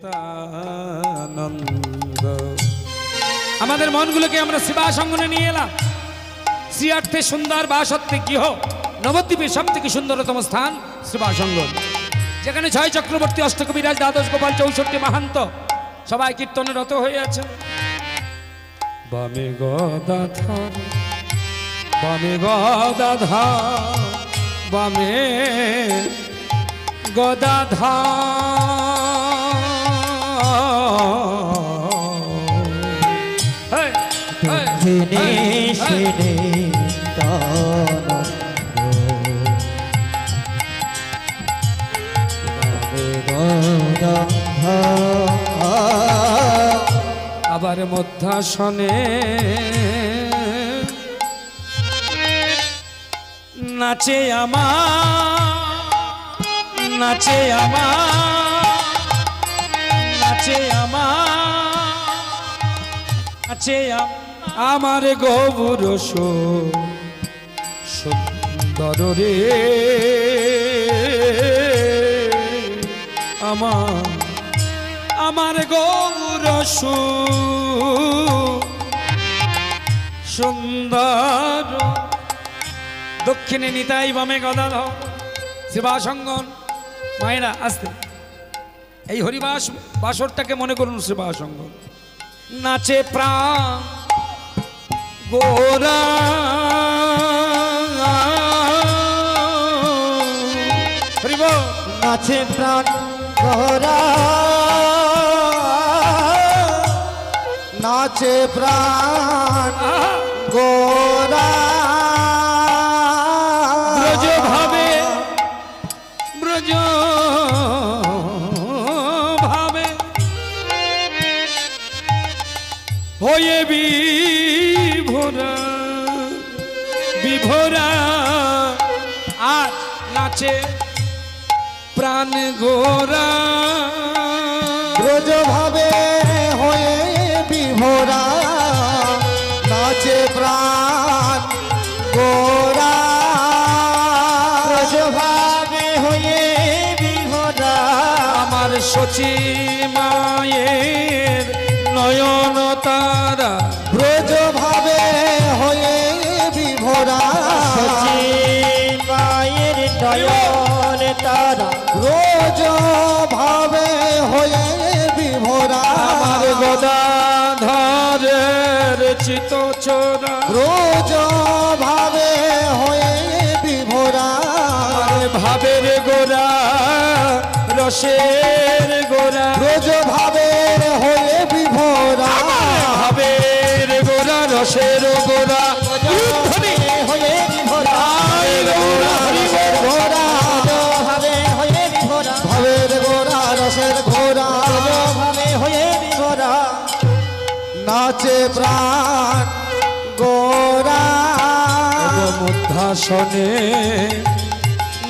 নিত্যানন্দ। আমাদের মনগুলোকে আমরা সেবাসঙ্গনে নিয়ে এলাম। শ্রীয়ার্থে সুন্দর বাসত্বে গৃহ নবদ্বীপের সব থেকে সুন্দরতম স্থান সেবাসঙ্গন, যেখানে 6 চক্রবর্তী, অষ্টকবিরাজ, দ্বাদশ গোপাল, 64 মাহান্ত সবাই কীর্তনে রত হয়ে আছে। বামে গদাধর, বামে গদাধর, বামে গদাধর, আবার মধ্যাসনে নাচে আমার, নাচে আমার, নাচে আমার, নাচে আমার গৌর সুন্দর রে, আমার গৌর সুন্দর। দক্ষিণে নিতাই, বামে গদাধর, সেবাসঙ্গন। মায়েরা আসতে এই হরিবাস বাসরটাকে মনে করুন সেবাসঙ্গন। নাচে প্রাণ গোরা, নাচে প্রাণ গোরা, নাচে প্রাণ গোরা। ব্রজ ভাবে, ব্রজ ভাবে হয়ে বিভোরা, বিভোরা। আজ নাচে প্রাণ গোরা, ব্রজ ভাবে হয়ে বিভোরা, নাচে প্রাণ গোরা। ব্রজ ভাবে হয়ে বিভোরা, আমার শচী মায়ের নয়ন তারা, ব্রজ ভাবে হয়ে বিভোরা, শচী মায়ের নয়ন তারা, ব্রজ ভাবে হয়ে বিভোরা। আমার গদাধরের চিত চোরা, ব্রজ ভাবে হয়ে বিভোরা, ভাবের গোরা, রসের গোরা, ব্রজ ভাবে হয়ে বিভোরা, ভাবের গোরা, রসের গোরা, হয়ে বিভোরা, ঘোরা ভাবে হয়ে বিভোরা, ভাবের গোরা, রসের ঘোরা, ভাবে হয়ে বিভোরা। নাচে প্রাণ গোরা, মধ্যাসনে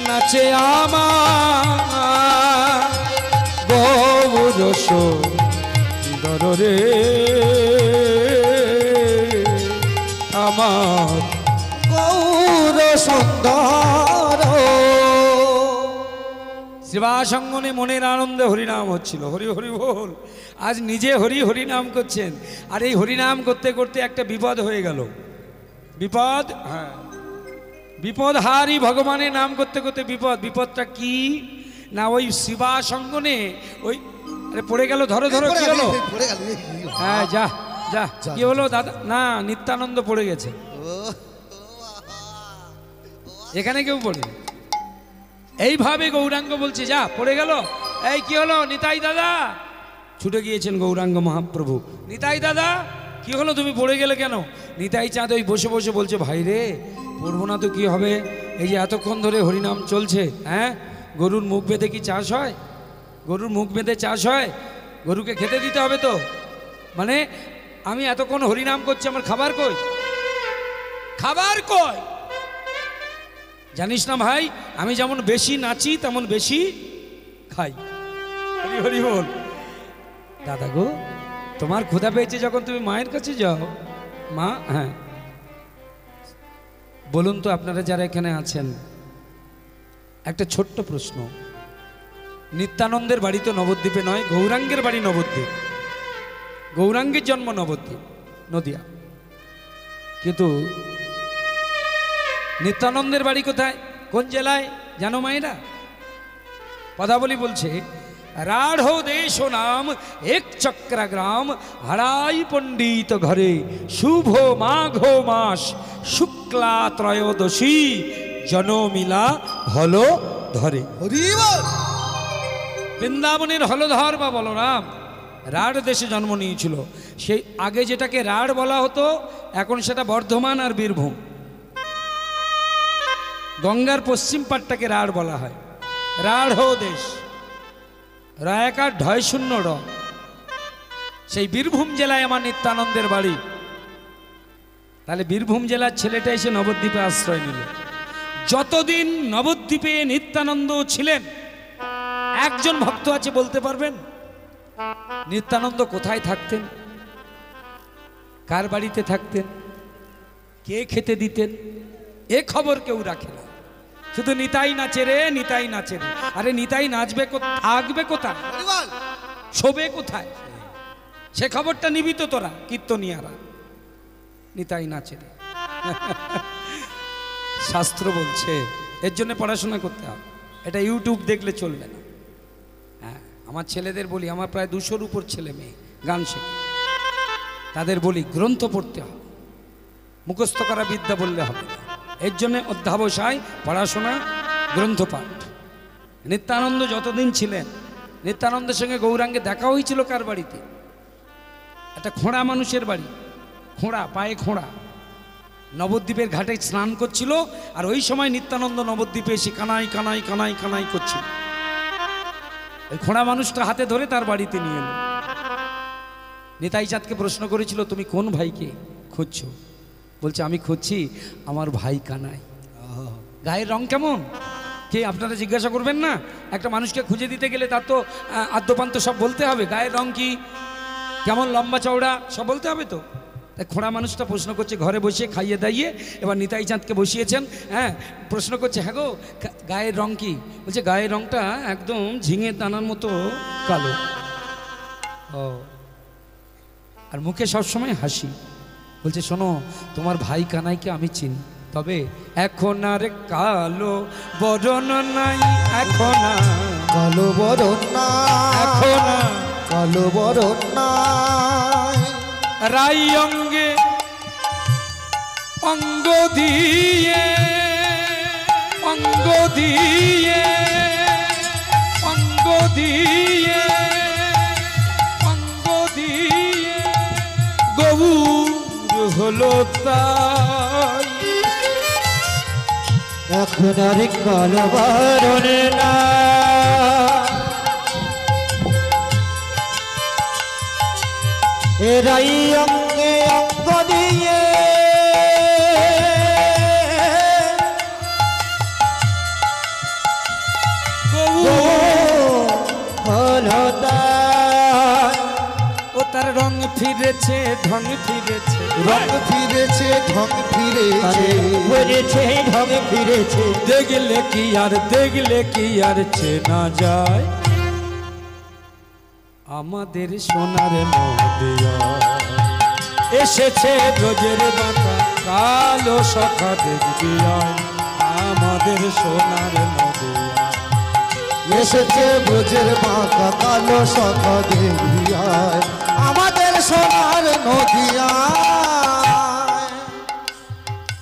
নাচে আমার গৌর সুন্দর রে, আমার গৌর সুন্দর। সেবাসঙ্গনে মনের আনন্দে হরিনাম হচ্ছিল। হরি হরি বল। আজ নিজে হরি হরিনাম করছেন, আর এই হরিনাম করতে করতে একটা বিপদ হয়ে গেল। বিপদ, হ্যাঁ, বিপদ হারি ভগবানের নাম করতে করতে বিপদ। বিপদটা কি না, ওই সেবাসঙ্গনে ওই আরে পড়ে গেল, ধরো ধরো, কি হলো? হ্যাঁ, যা যা, কি হলো দাদা? না, নিত্যানন্দ পড়ে গেছে। এখানে কেউ পড়ে এইভাবে গৌরাঙ্গ বলছে, যা, পড়ে গেল। এই কি হলো নিতাই দাদা? ছুটে গিয়েছেন গৌরাঙ্গ মহাপ্রভু। নিতাই দাদা, কি হলো, তুমি পড়ে গেলে কেন? নিতাই চাঁদ ওই বসে বসে বলছে, ভাই রে, পড়বো না তো কি হবে? এই যে এতক্ষণ ধরে হরিনাম চলছে, হ্যাঁ, গরুর মুখ বেঁধে কি চাষ হয়? গরুর মুখ বেঁধে চাষ হয়? গরুকে খেতে দিতে হবে তো। মানে আমি এতক্ষণ হরিনাম করছি, আমার খাবার কই? খাবার কই? জানিস না ভাই, আমি যেমন বেশি নাচি তেমন বেশি খাই। হরি হরি বল। দাদা গো, তোমার ক্ষুধা পেয়েছে যখন তুমি মায়ের কাছে যাও। মা, হ্যাঁ বলুন তো, আপনারা যারা এখানে আছেন, একটা ছোট্ট প্রশ্ন, নিত্যানন্দের বাড়ি তো নবদ্বীপে নয়, গৌরাঙ্গের বাড়ি নবদ্বীপ। গৌরাঙ্গের জন্ম নবদ্বীপ, নদিয়া। কিন্তু নিত্যানন্দের বাড়ি কোথায়, কোন জেলায় জানো মায়েরা? পদাবলী বলছে, রাঢ় দেশ নাম এক চক্রা গ্রাম, হারাই পণ্ডিত ঘরে, শুভ মাঘ মাস শুক্লা ত্রয়োদশী, জনমিলা হল ধরে। বৃন্দাবনের হলধর বা বলরাম রাঢ় দেশে জন্ম নিয়েছিল। সেই আগে যেটাকে রাঢ় বলা হতো, এখন সেটা বর্ধমান আর বীরভূম। গঙ্গার পশ্চিম পাটটাকে রাঢ় বলা হয়, রাঢ় দেশ, রায়াকার ঢয় শূন্য র। সেই বীরভূম জেলায় আমার নিত্যানন্দের বাড়ি। তাহলে বীরভূম জেলার ছেলেটা এসে নবদ্বীপে আশ্রয় নিল। যতদিন নবদ্বীপে নিত্যানন্দ ছিলেন, একজন ভক্ত আছে বলতে পারবেন নিত্যানন্দ কোথায় থাকতেন, কার বাড়িতে থাকতেন, কে খেতে দিতেন? এ খবর কেউ রাখে না। শুধু নিতাই নাচে রে, নিতাই নাচে রে। আরে নিতাই নাচবে, থাকবে কোথায়, শোবে কোথায়, সে খবরটা নিবি তো তোরা কীর্তনিয়ারা। নিতাই নাচে রে। শাস্ত্র বলছে এর জন্য পড়াশোনা করতে হবে, এটা ইউটিউব দেখলে চলবে না। হ্যাঁ, আমার ছেলেদের বলি, আমার প্রায় 200-র উপর ছেলে মেয়ে গান শেখে, তাদের বলি গ্রন্থ পড়তে হবে, মুখস্থ করা বিদ্যা বললে হবে না। এর জন্য অধ্যাবসায়, পড়াশোনা, গ্রন্থপাঠ। নিত্যানন্দ যতদিন ছিলেন, নিত্যানন্দের সঙ্গে গৌরাঙ্গে দেখা হয়েছিল কার বাড়িতে? একটা খোঁড়া মানুষের বাড়ি, খোঁড়া, পায়ে খোঁড়া, নবদ্বীপের ঘাটে স্নান করছিল। আর ওই সময় নিত্যানন্দ নবদ্বীপে এসে কানাই কানাই কানাই কানাই করছিল। ওই খোঁড়া মানুষটা হাতে ধরে তার বাড়িতে নিয়ে এলো। নিতাই চাঁদকে প্রশ্ন করেছিল, তুমি কোন ভাইকে খুঁজছো? বলছে, আমি খুঁজছি আমার ভাই কানাই। গায়ের রং কেমন কে আপনারা জিজ্ঞাসা করবেন না? একটা মানুষকে খুঁজে দিতে গেলে তার তো আদ্যপান্ত সব বলতে হবে। গায়ের রং কি, কেমন লম্বা চওড়া, সব বলতে হবে তো। তাই খোঁড়া মানুষটা প্রশ্ন করছে, ঘরে বসে খাইয়ে দাইয়ে এবার নিতাই চাঁদকে বসিয়েছেন। হ্যাঁ, প্রশ্ন করছে, হ্যাঁ গো গায়ের রং কি? বলছে, গায়ের রংটা একদম ঝিঙে দানার মতো কালো। ও, আর মুখে সবসময় হাসি। বলছে, শোনো, তোমার ভাই কানাইকে আমি চিনি, তবে এখন আর কালো বরণ নাই, এখন কালো বরণ এখন কালো বরণ নাই, রাই অঙ্গে অঙ্গ দিয়ে, অঙ্গ দিয়ে, অঙ্গ দিয়ে, অঙ্গ দিয়ে গৌর হলো তাই। এখন আর কালো বরণ না, এরাই অঙ্গে অঙ্গ দিয়ে হলো তাই। ও তার রং ফিরেছে, ঢং ফিরেছে, রং ফিরেছে, ঢং ফিরেছে, ফিরেছে, ঢং ফিরেছে। দেখলে কি আর, দেখলে কি আর চেনা যায় আমাদের সোনার নদিয়া। এসেছে রোজের বাঁকা কালো সখা, দেখবি আয় আমাদের সোনার নদিয়া। এসেছে ব্রজের বাঁকা কালো সখা, দেখিয়ায় আমাদের সোনার নদিয়া।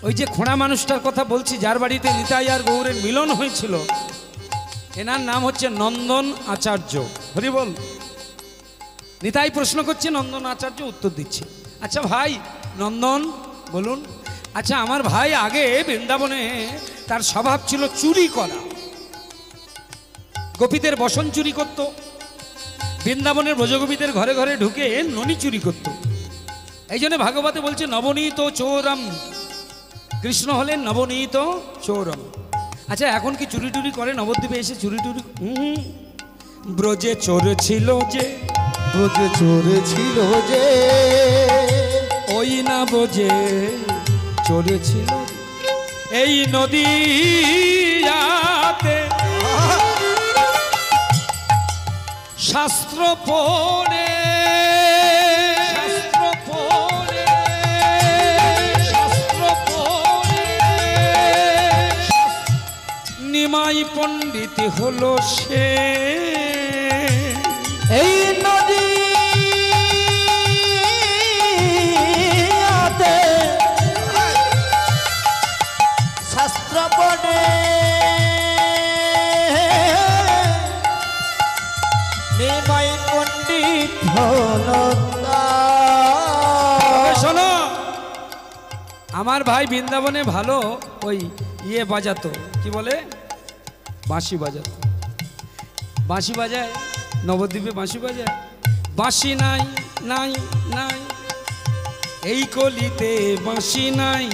ওই যে খোঁড়া মানুষটার কথা বলছি, যার বাড়িতে নিতাই আর গৌরের মিলন হয়েছিল, এনার নাম হচ্ছে নন্দন আচার্য। হরি বল। নিতাই প্রশ্ন করছে, নন্দন আচার্য উত্তর দিচ্ছে। আচ্ছা ভাই নন্দন, বলুন, আচ্ছা আমার ভাই আগে বৃন্দাবনে তার স্বভাব ছিল চুরি করা, গোপীদের বসন চুরি করত, বৃন্দাবনের ব্রজগোপীদের ঘরে ঘরে ঢুকে ননি চুরি করত। এই জন্য ভাগবতে বলছে নবনীত চোরম, কৃষ্ণ হলেন নবনীত চোরম। আচ্ছা এখন কি চুরি টুরি করে নবদ্বীপে এসে চুরি টুরি? ব্রজে চোর ছিল যে, ব্রজে চোর ছিল যে, ওই না বোঝে চোর ছিল এই নদীতে শাস্ত্র পড়ে শাস্ত্র পড়ে শাস্ত্র পড়ে নিমাই পণ্ডিত হলো সে এই নদী শাস্ত্র পড়ে নিমাই পণ্ডিত হলো তার। শোনো, আমার ভাই বৃন্দাবনে ভালো ওই ইয়ে বাজাতো, কি বলে, বাঁশি বাজাতো। বাঁশি বাজায়, নবদ্বীপে বাঁশি বাজায়। বাঁশি নাই নাই নাই, এই কলিতে বাঁশি নাই।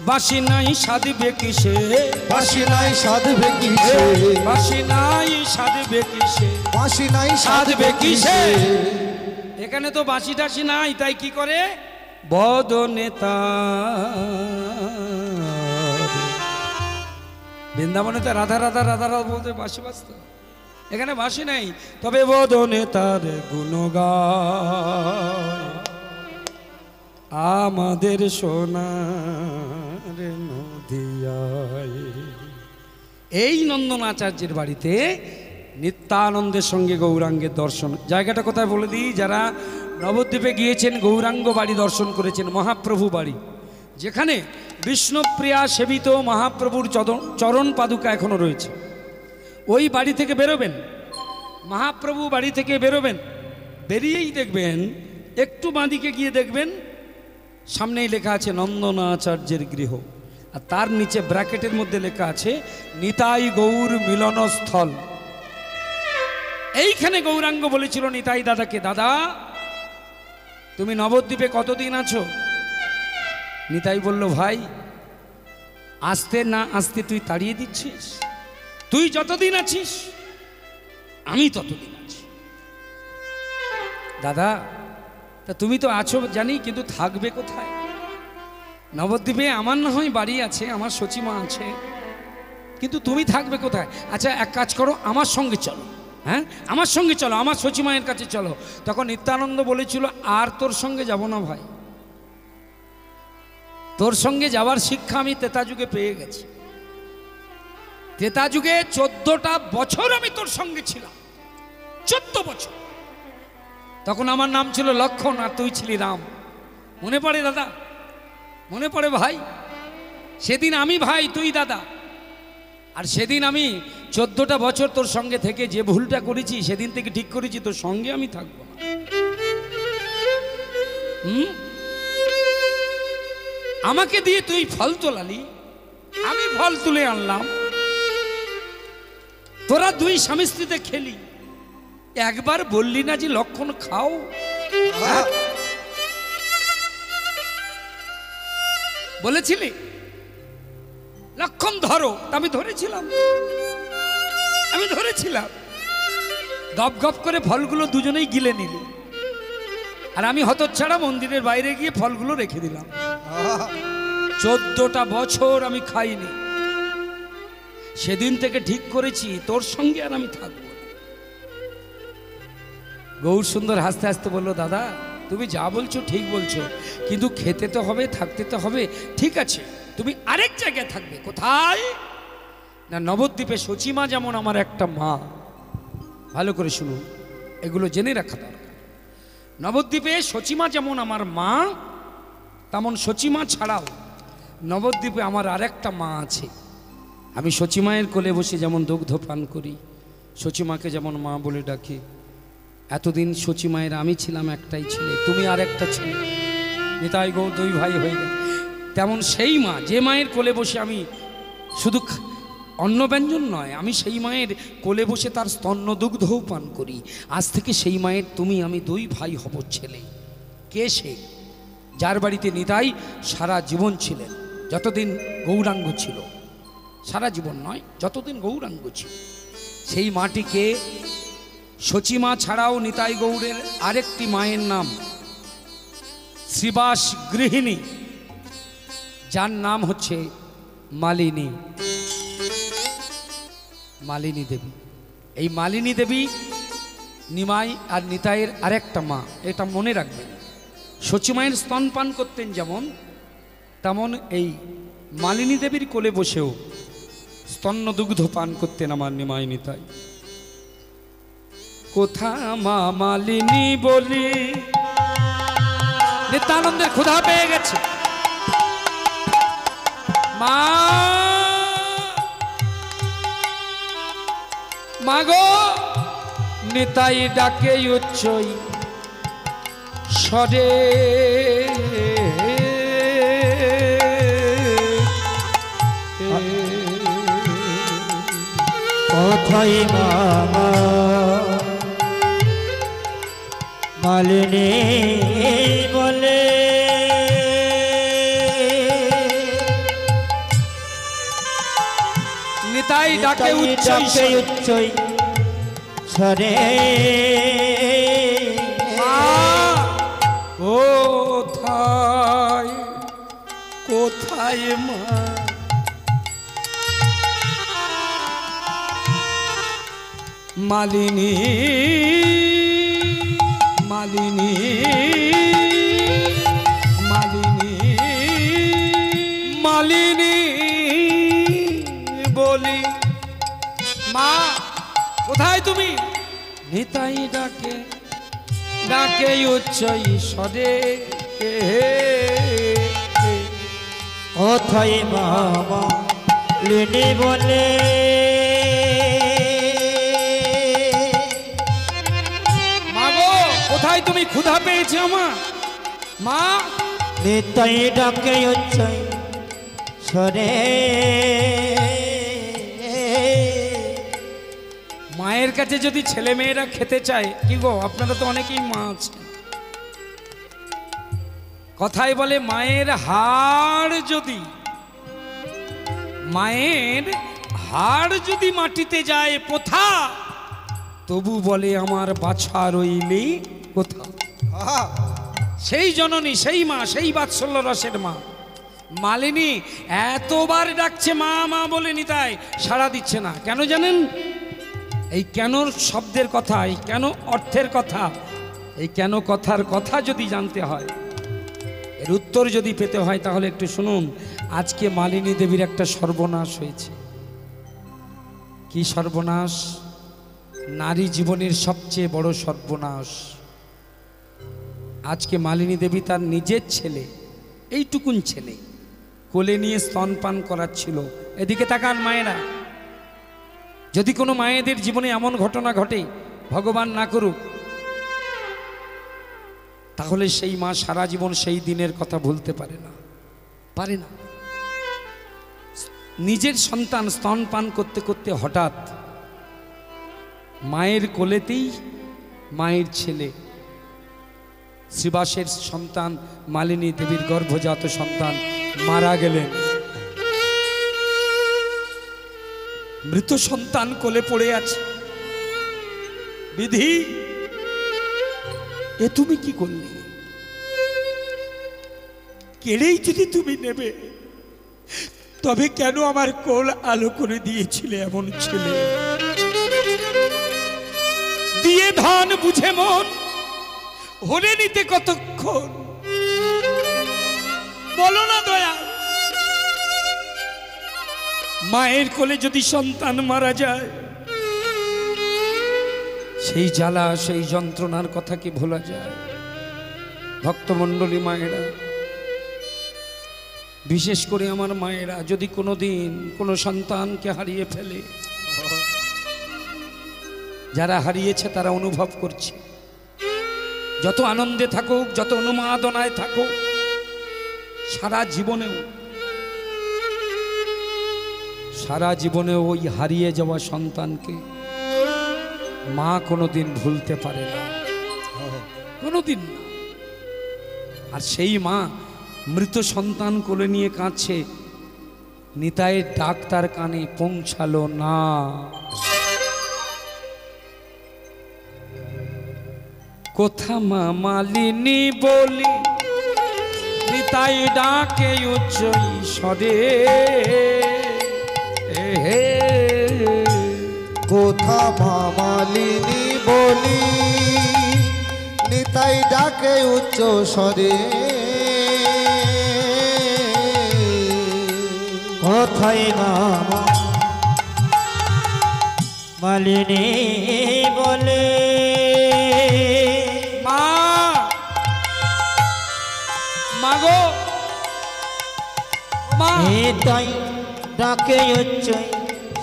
বাঁশি নাই সাধবে কিসে, বাঁশি নাই সাধবে কিসে, বাঁশি নাই সাধবে কিসে, বাঁশি নাই সাধবে সাধবে কিসে। কিসে। এখানে তো বাঁশি টাশি নাই, তাই কি করে বদনেতা। বৃন্দাবনে তো রাধা রাধা রাধা রাধা বলতে বাঁশি বাজত, এখানে বাঁশি নাই। তবে বদনেতার গুণগায় আমাদের সোনার নদিয়ায়। এই নন্দনাচার্যের বাড়িতে নিত্যানন্দের সঙ্গে গৌরাঙ্গের দর্শন। জায়গাটা কোথায় বলে দিই, যারা নবদ্বীপে গিয়েছেন গৌরাঙ্গ বাড়ি দর্শন করেছেন, মহাপ্রভু বাড়ি, যেখানে বিষ্ণুপ্রিয়া সেবিত মহাপ্রভুর চরণ পাদুকা এখনো রয়েছে। ওই বাড়ি থেকে বেরোবেন, মহাপ্রভু বাড়ি থেকে বেরোবেন, বেরিয়েই দেখবেন একটু বাঁদিকে গিয়ে দেখবেন সামনেই লেখা আছে নন্দনাচার্যের গৃহ, আর তার নিচে ব্র্যাকেটের মধ্যে লেখা আছে নিতাই গৌর মিলনস্থল। এইখানে গৌরাঙ্গ বলেছিল নিতাই দাদাকে, দাদা তুমি নবদ্বীপে কতদিন আছো? নিতাই বলল, ভাই আসতে না আসতে তুই তাড়িয়ে দিচ্ছিস, তুই যতদিন আছিস আমি ততদিন আছি। দাদা তা তুমি তো আছো জানি, কিন্তু থাকবে কোথায়? নবদ্বীপে আমার না হয় বাড়ি আছে, আমার সচিমা আছে, কিন্তু তুমি থাকবে কোথায়? আচ্ছা এক কাজ করো, আমার সঙ্গে চলো, হ্যাঁ আমার সঙ্গে চলো, আমার সচিমায়ের কাছে চলো। তখন নিত্যানন্দ বলেছিল, আর তোর সঙ্গে যাব না ভাই, তোর সঙ্গে যাওয়ার শিক্ষা আমি ত্রেতা যুগে পেয়ে গেছি। ত্রেতা যুগে 14টা বছর আমি তোর সঙ্গে ছিলাম, 14 বছর। তখন আমার নাম ছিল লক্ষণ আর তুই ছিলি রাম। মনে পড়ে দাদা? মনে পড়ে ভাই? সেদিন আমি ভাই, তুই দাদা। আর সেদিন আমি 14টা বছর তোর সঙ্গে থেকে যে ভুলটা করেছি, সেদিন থেকে ঠিক করেছি তোর সঙ্গে আমি থাকবো না। আমাকে দিয়ে তুই ফল তোলালি, আমি ফল তুলে আনলাম, তোরা দুই স্বামী স্ত্রীতে খেলি, একবার বললি না যে লক্ষণ খাও? বলেছিলি লক্ষণ ধরো, আমি ধরেছিলাম, আমি ধরেছিলাম। গপ গপ করে ফলগুলো দুজনেই গিলে নিলি, আর আমি হতচ্ছাড়া মন্দিরের বাইরে গিয়ে ফলগুলো রেখে দিলাম। 14টা বছর আমি খাইনি। সেদিন থেকে ঠিক করেছি তোর সঙ্গে আর আমি থাকবো না। গৌর সুন্দর হাসতে হাসতে বললো, দাদা তুমি যা বলছো ঠিক বলছো, কিন্তু খেতে তো হবে, থাকতে তো হবে, ঠিক আছে তুমি আরেক জায়গায় থাকবে। কোথায়? না নবদ্বীপে সচিমা যেমন আমার একটা মা। ভালো করে শুনুন, এগুলো জেনে রাখা দরকার। নবদ্বীপে সচিমা যেমন আমার মা, তেমন সচিমা ছাড়াও নবদ্বীপে আমার আরেকটা মা আছে। আমি সচিমায়ের কোলে বসে যেমন দুগ্ধ পান করি, সচিমাকে যেমন মা বলে ডাকি। এতদিন সচিমায়ের আমি ছিলাম একটাই ছেলে, তুমি আর একটা ছেলে, নিতাই গৌর দুই ভাই হয়ে গেল। তেমন সেই মা, যে মায়ের কোলে বসে আমি শুধু অন্ন ব্যঞ্জন নয়, আমি সেই মায়ের কোলে বসে তার স্তন্য দুগ্ধও পান করি। আজ থেকে সেই মায়ের তুমি আমি দুই ভাই হব ছেলে। কে সে? যার বাড়িতে নিতাই সারা জীবন ছিলেন, যতদিন গৌরাঙ্গ ছিল, সারা জীবন নয়, যতদিন গৌরাঙ্গ ছিল। সেই মাটিকে সচিমা ছাড়াও নিতাই গৌড়ের আরেকটি মায়ের নাম শ্রীবাস গৃহিণী, যার নাম হচ্ছে মালিনী, মালিনী দেবী। এই মালিনী দেবী নিমাই আর নিতাইয়ের আরেকটা মা, এটা মনে রাখবেন। সচিমায়ের স্তন পান করতেন যেমন, তেমন এই মালিনী দেবীর কোলে বসেও স্তন্য দুগ্ধ পান করতেন আমার নিমাই নিতাই। কোথা মা মালিনী বলি, নিত্যানন্দের ক্ষুধা পেয়ে গেছে। মা মাগো, নিতাই ডাকে উচ্চই স্বরে, কোথায় মামা মালিনী বলে, নিতাই ডাকে উচ্চই স্বরে। উচ্চই স্বরে, কোথায় কোথায় মা, মালিনী মালিনী মালিনী মালিনী বলি, মা কোথায় তুমি? নিতাই ডাকে ডাকে উচ্চই স্বরে, কোথায় মামা লিনি বলে, মাগো কোথায় তুমি? ক্ষুধা পেয়েছে আমার মা। নিতাই ডাকে উচ্চই স্বরে, মায়ের কাছে যদি ছেলে মেয়েরা খেতে চায়, কি গো আপনারা তো অনেকেই মা আছেন, কথায় বলে মায়ের হাড় যদি মাটিতে যায় পোথা, তবু বলে আমার বাছা রইলি কোথা। সেই জননী, সেই মা, সেই বাৎসল্য রসের মা মালিনী এতবার ডাকছে মা মা বলে নিতাই সাড়া দিচ্ছে না। কেন জানেন? এই কেন শব্দের কথা, এই কেন অর্থের কথা, এই কেন কথার কথা যদি জানতে হয়, এর উত্তর যদি পেতে হয়, তাহলে একটু শুনুন। আজকে মালিনী দেবীর একটা সর্বনাশ হয়েছে। কি সর্বনাশ? নারী জীবনের সবচেয়ে বড় সর্বনাশ। আজকে মালিনী দেবী তার নিজের ছেলে, এইটুকুন ছেলে কোলে নিয়ে স্তনপান করাচ্ছিল। এদিকে তাকান মায়েরা, যদি কোনো মায়েদের জীবনে এমন ঘটনা ঘটে, ভগবান না করুক, তাহলে সেই মা সারা জীবন সেই দিনের কথা ভুলতে পারে না। নিজের সন্তান স্তনপান করতে করতে হঠাৎ মায়ের কোলেতেই মায়ের ছেলে শ্রীবাসের সন্তান মালিনী দেবীর গর্ভজাত সন্তান মারা গেলেন। মৃত সন্তান কোলে পড়ে আছে। বিধি, এ তুমি কি করলে? কেড়েই যদি তুমি নেবে, তবে কেন আমার কোল আলো করে দিয়েছিলে এমন ছেলে? দিয়ে ধন বুঝে মন হলে নিতে কতক্ষণ? বলো না দয়া। মায়ের কোলে যদি সন্তান মারা যায়, সেই জ্বালা, সেই যন্ত্রণার কথা কি ভোলা যায়? ভক্তমণ্ডলী মায়েরা, বিশেষ করে আমার মায়েরা, যদি কোনোদিন কোনো সন্তানকে হারিয়ে ফেলে, যারা হারিয়েছে তারা অনুভব করছে, যত আনন্দে থাকুক, যত অনুমাদনায় থাকুক, সারা জীবনেও ওই হারিয়ে যাওয়া সন্তানকে মা কোনোদিন ভুলতে পারে না, কোনোদিন না। আর সেই মা মৃত সন্তান কোলে নিয়ে কাঁদছে, নিতাইয়ের ডাক তার কানে পৌঁছালো না। কোথা মা মালিনী বলি, নিতাই ডাকে উচ্চই স্বরে, কোথা মা মালিনী বলি নিতাই ডাকে উচ্চ স্বরে কোথায় মামা মালিনী বলে মা মাগো মা নিতাই ডাকে উচ্চ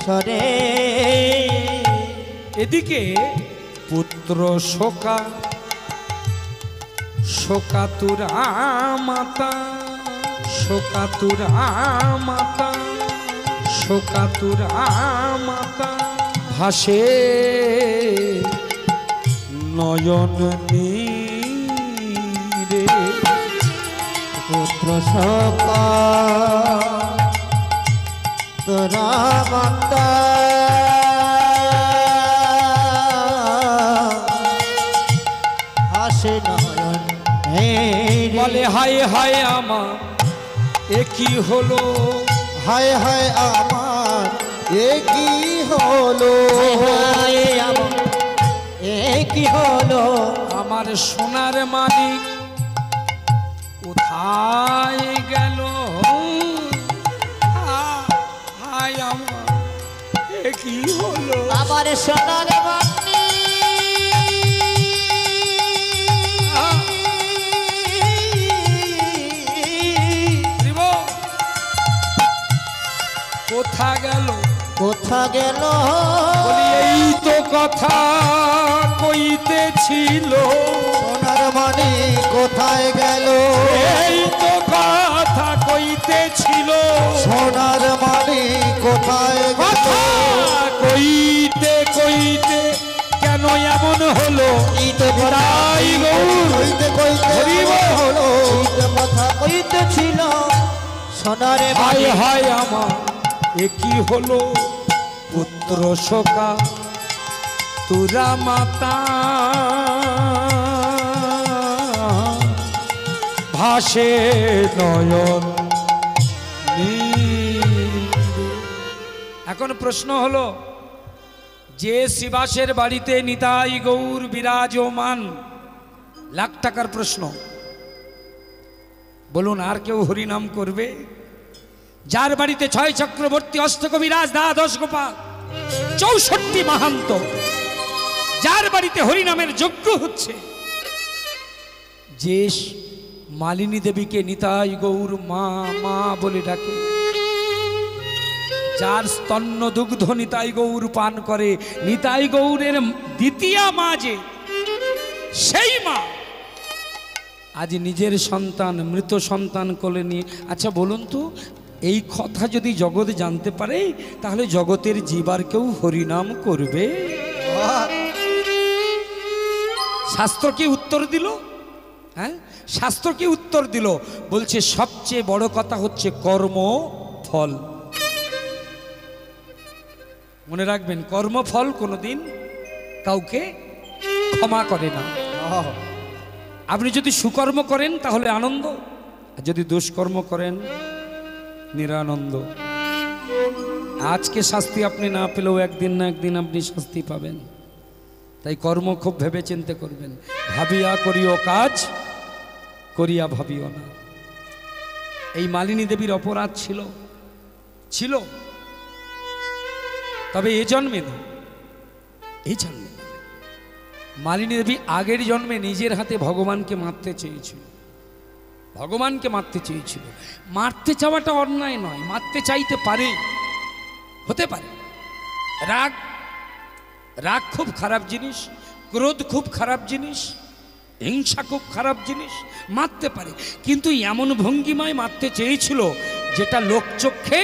স্বরে এদিকে পুত্র শোকাতুরা মাতা ভাসে নয়ন নীরে পুত্র সকা তোরা মাতা হাসে নয়ন বলে হায় হায় আমার এ কি হলো, হায় হায় আমার এ কি হলো, হায় আমার এ কি হলো, আমার সোনার মালিক কোথায় গেল, হায় আমার এ কি হলো, আমার সোনার মানি কোথা গেল, কোথা গেল, বলি এই তো কথা কইতেছিল, সোনার মানি কোথায় গেল, এই তো কথা কইতেছিল, সোনার মানি কোথায় গেল, কথা কইতে কইতে কেন এমন হলো, তাই গৌর কইতে কইতে হরিব হলো, কথা কইতেছিল সোনার হায় মানি হায় আমার এ কি হলো, পুত্র শোকা তুরা মাতা ভাসে নয়ন নীরে। এখন প্রশ্ন হলো, যে শিবাসের বাড়িতে নিতাই গৌর বিরাজমান, লাখ টাকার প্রশ্ন, বলুন আর কেউ হরিনাম করবে? যার বাড়িতে ৬ চক্রবর্তী, অষ্টকবিরাজ, দ্বাদশ গোপাল, ৬৪ মাহান্ত, যার বাড়িতে হরিনামের যজ্ঞ হচ্ছে, যে মালিনী দেবীকে নিতাই গৌর মা মা বলে ডাকে, যার স্তন্য দুগ্ধ নিতাই গৌর পান করে, নিতাই গৌরের দ্বিতীয়া মা যে, সেই মা আজ নিজের সন্তান, মৃত সন্তান কোলে নিয়ে, আচ্ছা বলুন তো, এই কথা যদি জগৎ জানতে পারে, তাহলে জগতের জীবার কেউ হরিনাম করবে? শাস্ত্র কি উত্তর দিল? হ্যাঁ, শাস্ত্র কি উত্তর দিল? বলছে সবচেয়ে বড় কথা হচ্ছে কর্ম ফল। মনে রাখবেন, কর্মফল কোনোদিন কাউকে ক্ষমা করে না। আপনি যদি সুকর্ম করেন তাহলে আনন্দ, আর যদি দুষ্কর্ম করেন নিরানন্দ। আজকে শাস্তি আপনি না পেলেও একদিন না একদিন আপনি শাস্তি পাবেন। তাই কর্ম খুব ভেবে চিন্তে করবেন। ভাবিয়া করিও কাজ, করিয়া ভাবিও না। এই মালিনী দেবীর অপরাধ ছিল ছিল, তবে এ জন্মে না, এই জন্মে না। মালিনী দেবী আগের জন্মে নিজের হাতে ভগবানকে মারতে চেয়েছিল, ভগবানকে মারতে চেয়েছিল। মারতে চাওয়াটা অন্যায় নয়, মারতে চাইতে পারে, হতে পারে। রাগ রাগ খুব খারাপ জিনিস, ক্রোধ খুব খারাপ জিনিস, হিংসা খুব খারাপ জিনিস, মারতে পারে। কিন্তু এমন ভঙ্গিমায় মারতে চেয়েছিল যেটা লোকচক্ষে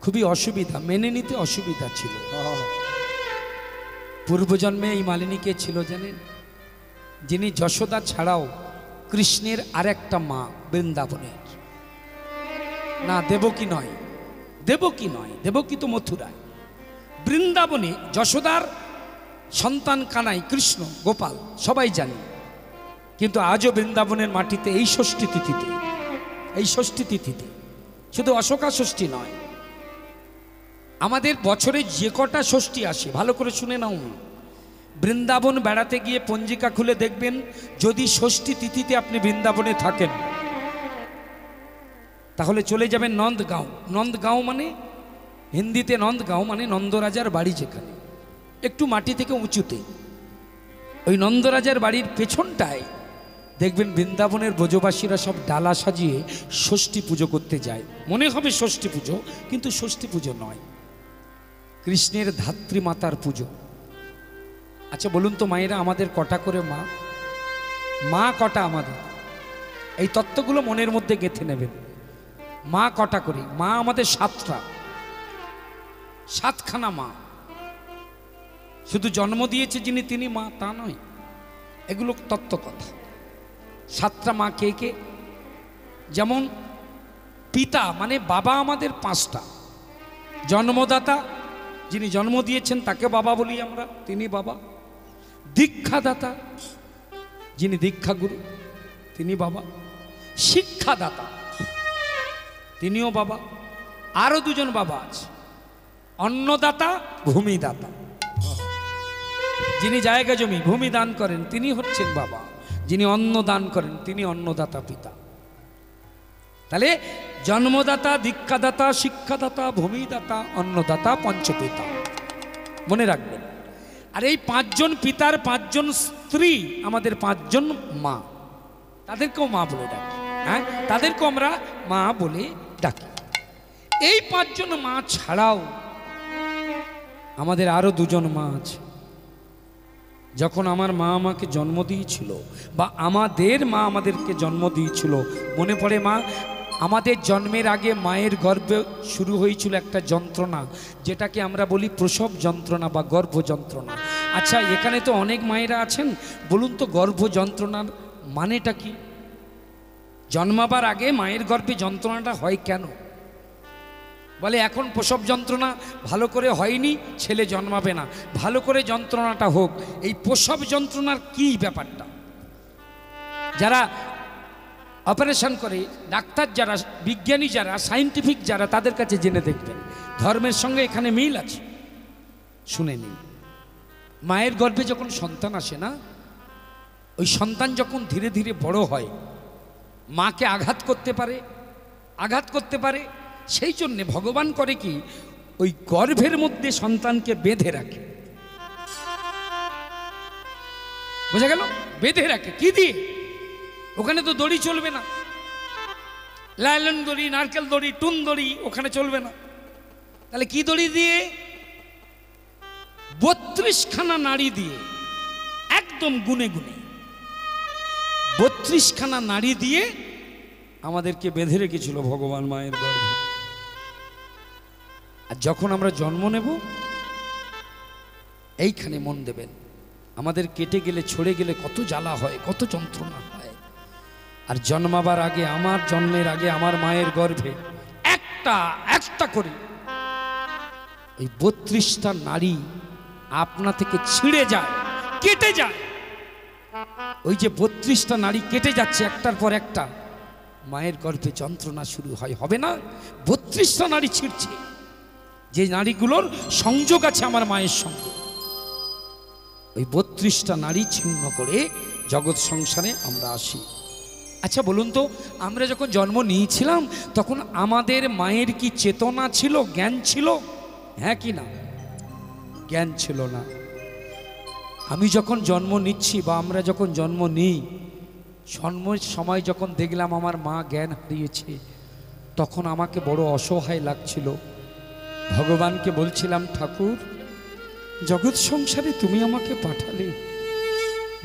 খুবই অসুবিধা, মেনে নিতে অসুবিধা ছিল। পূর্বজন্মে এই মালিনী কে ছিল জানেন? যিনি যশোদা ছাড়াও কৃষ্ণের আরেকটা মা, বৃন্দাবনের। না, দেবকী নয়, দেবকী নয়, দেবকী তো মথুরায়। বৃন্দাবনে যশোদার সন্তান কানাই, কৃষ্ণ, গোপাল সবাই জানি। কিন্তু আজও বৃন্দাবনের মাটিতে এই ষষ্ঠী তিথিতে, এই ষষ্ঠী তিথিতে, শুধু অশোকা ষষ্ঠী নয়, আমাদের বছরে যে কটা ষষ্ঠী আসে ভালো করে শুনে নাও, বৃন্দাবন বেড়াতে গিয়ে পঞ্জিকা খুলে দেখবেন, যদি ষষ্ঠী তিথিতে আপনি বৃন্দাবনে থাকেন তাহলে চলে যাবেন নন্দগাঁও। নন্দগাঁও মানে হিন্দিতে নন্দগাঁও মানে নন্দরাজার বাড়ি, যেখানে একটু মাটি থেকে উঁচুতে। ওই নন্দরাজার বাড়ির পেছনটায় দেখবেন বৃন্দাবনের ব্রজবাসীরা সব ডালা সাজিয়ে ষষ্ঠী পুজো করতে যায়। মনে হবে ষষ্ঠী পুজো, কিন্তু ষষ্ঠী পুজো নয়, কৃষ্ণের ধাত্রী মাতার পুজো। আচ্ছা বলুন তো মায়েরা, আমাদের কটা করে মা? মা কটা আমাদের? এই তত্ত্বগুলো মনের মধ্যে গেঁথে নেবেন। মা কটা করে? মা আমাদের 7টা, 7খানা মা। শুধু জন্ম দিয়েছে যিনি তিনি মা তা নয়, এগুলো তত্ত্ব কথা। 7টা মা কে কে? যেমন পিতা মানে বাবা আমাদের 5টা। জন্মদাতা, যিনি জন্ম দিয়েছেন তাকে বাবা বলি আমরা, তিনি বাবা। দীক্ষাদাতা, যিনি দীক্ষাগুরু তিনি বাবা। শিক্ষাদাতা তিনিও বাবা। আরো 2জন বাবা আছে, অন্নদাতা, ভূমিদাতা। যিনি জায়গা জমি ভূমি দান করেন তিনি হচ্ছেন বাবা, যিনি অন্ন দান করেন তিনি অন্নদাতা পিতা। তাহলে জন্মদাতা, দীক্ষাদাতা, শিক্ষাদাতা, ভূমিদাতা, অন্নদাতা, পঞ্চপিতা, মনে রাখবেন। আর এই 5জন পিতার 5জন স্ত্রী আমাদের 5জন মা, তাদেরকেও মা বলে ডাকি। হ্যাঁ, তাদেরকেও আমরা মা বলে ডাকি। এই 5জন মা ছাড়াও আমাদের আরো 2জন মা আছে। যখন আমার মা আমাকে জন্ম দিয়েছিল, বা আমাদের মা আমাদেরকে জন্ম দিয়েছিল, মনে পড়ে মা? আমাদের জন্মের আগে মায়ের গর্ভে শুরু হয়েছিল একটা যন্ত্রণা, যেটাকে আমরা বলি প্রসব যন্ত্রণা বা গর্ভ যন্ত্রণা। আচ্ছা, এখানে তো অনেক মায়েরা আছেন, বলুন তো গর্ভ যন্ত্রণার মানেটা কি? জন্মাবার আগে মায়ের গর্ভে যন্ত্রণাটা হয় কেন? বলে এখন প্রসব যন্ত্রণা ভালো করে হয়নি, ছেলে জন্মাবে না, ভালো করে যন্ত্রণাটা হোক। এই প্রসব যন্ত্রণার কি ব্যাপারটা? যারা অপারেশন করে, ডাক্তার যারা, বিজ্ঞানী যারা, সায়েন্টিফিক যারা, তাদের কাছে জেনে দেখবেন, ধর্মের সঙ্গে এখানে মিল আছে। শুনে নিন। মায়ের গর্ভে যখন সন্তান আসে না, ওই সন্তান যখন ধীরে ধীরে বড় হয়, মাকে আঘাত করতে পারে। সেই জন্যে ভগবান করে কি, ওই গর্ভের মধ্যে সন্তানকে বেঁধে রাখে। বোঝা গেল? বেঁধে রাখে কি দিয়ে? ওখানে তো দড়ি চলবে না, লাইলন দড়ি, নারকেল দড়ি, টুন দড়ি ওখানে চলবে না। তাহলে কি দড়ি দিয়ে? 32খানা নাড়ি দিয়ে, একদম গুনে গুনে 32খানা নাড়ি দিয়ে আমাদেরকে বেঁধে রেখেছিল ভগবান মায়ের গর্ভে। আর যখন আমরা জন্ম নেব, এইখানে মন দেবেন, আমাদের কেটে গেলে, ছড়ে গেলে কত জ্বালা হয়, কত যন্ত্রণা হয়। আর জন্মাবার আগে, আমার জন্মের আগে আমার মায়ের গর্ভে একটা করে এই 32টা নাড়ি আপনা থেকে ছিঁড়ে যায়, কেটে যায়। ওই যে 32টা নাড়ি কেটে যাচ্ছে একটার পর একটা, মায়ের গর্ভে যন্ত্রণা শুরু হয়। হবে না? 32টা নাড়ি ছিঁড়ছে, যে নাড়িগুলোর সংযোগ আছে আমার মায়ের সঙ্গে। ওই 32টা নাড়ি ছিন্ন করে জগৎ সংসারে আমরা আসি। আচ্ছা বলুন তো, আমরা যখন জন্ম নিয়েছিলাম তখন আমাদের মায়ের কি চেতনা ছিল, জ্ঞান ছিল? হ্যাঁ কি না? জ্ঞান ছিল না। আমি যখন জন্ম নিচ্ছি বা আমরা যখন জন্ম নিই, সময় যখন দেখলাম আমার মা জ্ঞান হারিয়েছে, তখন আমাকে বড় অসহায় লাগছিল। ভগবানকে বলছিলাম, ঠাকুর, জগৎ সংসারে তুমি আমাকে পাঠালে,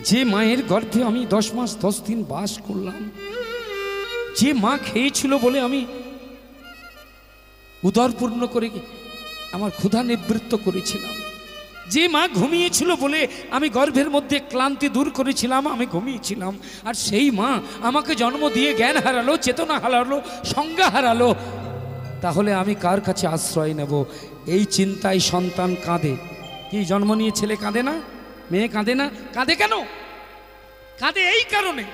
যে মায়ের গর্ভে আমি 10 মাস 10 দিন বাস করলাম, যে মা খেয়েছিল বলে আমি উদর পূর্ণ করে আমার ক্ষুধা নিবৃত্ত করেছিলাম, যে মা ঘুমিয়েছিল বলে আমি গর্ভের মধ্যে ক্লান্তি দূর করেছিলাম, আমি ঘুমিয়েছিলাম, আর সেই মা আমাকে জন্ম দিয়ে জ্ঞান হারালো, চেতনা হারালো, সংজ্ঞা হারালো, তাহলে আমি কার কাছে আশ্রয় নেব? এই চিন্তায় সন্তান কাঁদে। কি জন্ম নিয়ে ছেলে কাঁদে না? মেয়ে কাঁদে না? কাঁদে কেন? কাঁদে এই কারণে,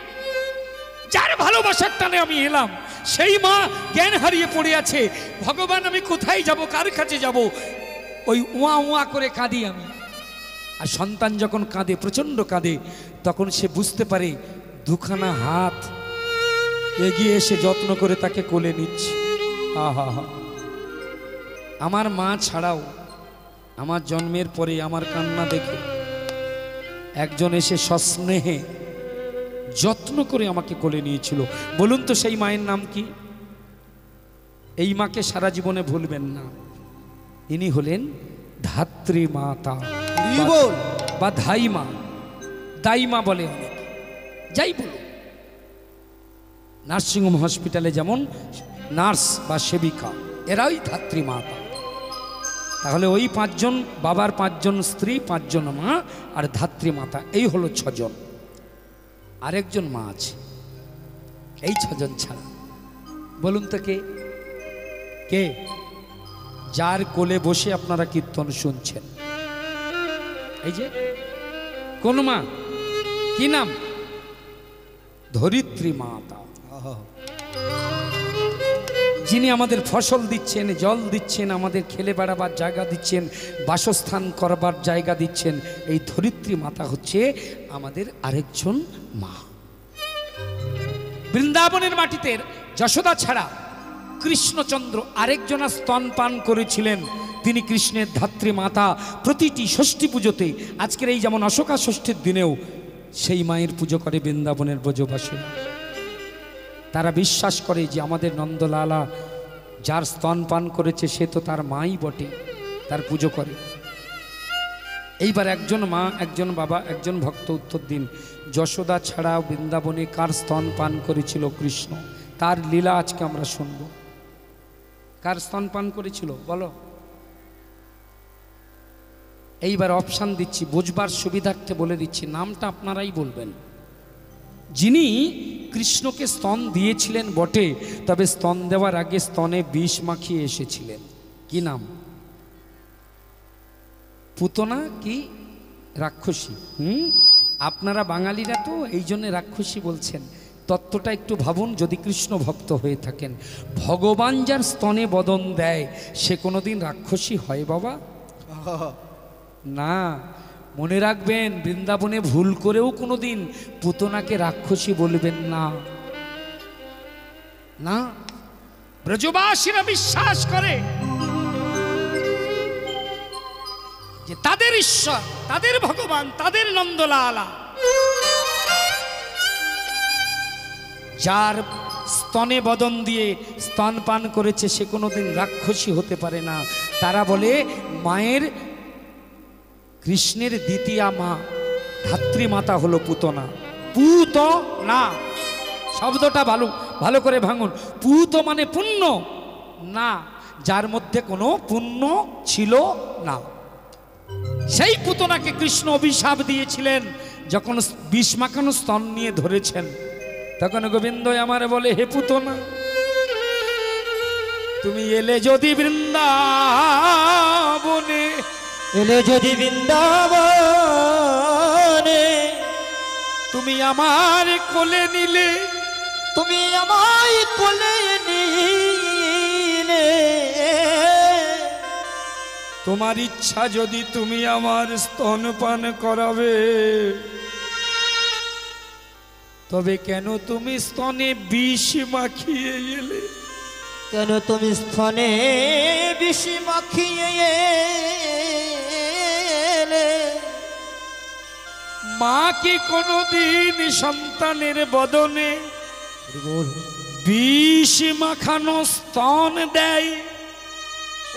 যার ভালোবাসার টানে আমি এলাম, সেই মা জ্ঞান হারিয়ে পড়ে আছে। ভগবান, আমি কোথায় যাব, কার কাছে যাব? ওই উয়া উয়া করে কাঁদি আমি। আর সন্তান যখন কাঁদে, প্রচণ্ড কাঁদে, তখন সে বুঝতে পারে দুখানা হাত এগিয়ে এসে যত্ন করে তাকে কোলে নিচ্ছে। আহা হা, আমার মা ছাড়াও আমার জন্মের পরে আমার কান্না দেখে একজন এসে সস্নেহে যত্ন করে আমাকে কোলে নিয়েছিল। বলুন তো সেই মায়ের নাম কি? এই মাকে সারা জীবনে ভুলবেন না। ইনি হলেন ধাত্রী মাতা বা ধাইমা, দাইমা বলে অনেক, যাই বলুন। নার্সিংহোম হসপিটালে যেমন নার্স বা সেবিকা, এরাই ধাত্রী মাতা। তাহলে ওই 5 জন, বাবার 5 জন স্ত্রী, 5 জন মা আর ধাত্রী মাতা, এই হলো 6 জন। আরেকজন মা আছে এই 6 জন ছাড়া। বলুন তো কে? কে? যার কোলে বসে আপনারা কীর্তন শুনছেন, এই যে কোন মা? কি নাম? ধরিত্রী মাতা, যিনি আমাদের ফসল দিচ্ছেন, জল দিচ্ছেন, আমাদের খেলে বেড়াবার জায়গা দিচ্ছেন, বাসস্থান করবার জায়গা দিচ্ছেন। এই ধরিত্রী মাতা হচ্ছে আমাদের আরেকজন মা। বৃন্দাবনের মাটিতে যশোদা ছাড়া কৃষ্ণচন্দ্র আরেকজনা স্তনপান করেছিলেন, তিনি কৃষ্ণের ধাত্রী মাতা। প্রতিটি ষষ্ঠী পুজোতে, আজকের এই যেমন অশোকা ষষ্ঠীর দিনেও সেই মায়ের পুজো করে বৃন্দাবনের ব্রজবাসী। তারা বিশ্বাস করে যে আমাদের নন্দলালা যার স্তনপান করেছে সে তো তার মাই বটে, তার পুজো করে। এইবার একজন মা, একজন বাবা, একজন ভক্ত উত্তর দিন, যশোদা ছাড়া বৃন্দাবনে কার স্তনপান করেছিল কৃষ্ণ? তার লীলা আজকে আমরা শুনব। কার স্তনপান করেছিল বলো? এইবার অপশান দিচ্ছি, বুঝবার সুবিধার্থে বলে দিচ্ছি, নামটা আপনারাই বলবেন। যিনি কৃষ্ণকে স্তন দিয়েছিলেন বটে, তবে স্তন দেওয়ার আগে স্তনে বিষ মাখিয়ে এসেছিলেন। কি নাম? পুতনা কি রাক্ষসী? আপনারা বাঙালিরা তো এই জন্য রাক্ষসী বলছেন। তত্ত্বটা একটু ভাবুন, যদি কৃষ্ণ ভক্ত হয়ে থাকেন। ভগবান যার স্তনে বদন দেয় সে কোনোদিন রাক্ষসী হয় বাবা? না, মনে রাখবেন, বৃন্দাবনে ভুল করেও কোনোদিন পুতনাকে রাক্ষসী বলবেন না। না, ব্রজবাসীরা বিশ্বাস করে যে তাদের ঈশ্বর, তাদের ভগবান, তাদের নন্দলালা যার স্তনে বদন দিয়ে স্তনপান করেছে সে কোনোদিন রাক্ষসী হতে পারে না। তারা বলে মায়ের, কৃষ্ণের দ্বিতীয়া মা ধাত্রী মাতা হলো পুতনা। পুত না শব্দটা ভালো করে ভাঙুন। পুত মানে পুণ্য না, যার মধ্যে কোনো পুণ্য ছিল না। সেই পুতনাকে কৃষ্ণ অভিশাপ দিয়েছিলেন। যখন বিষ মাখানো স্তন নিয়ে ধরেছেন, তখন গোবিন্দ আমার বলে, হে পুতনা, তুমি এলে যদি বৃন্দাবনে, এলে যদি বৃন্দাবনে, তুমি আমার কোলে নিলে, তুমি আমায় কোলে নিলে, তোমার ইচ্ছা যদি তুমি আমার স্তনপান করাবে, তবে কেন তুমি স্তনে বিষ মাখিয়ে এলে? কেন তুমি স্তনে বিষ মাখিয়ে এলে? মা কি কোনদিন সন্তানের বদনে বিষ মাখানো স্তন দেয়?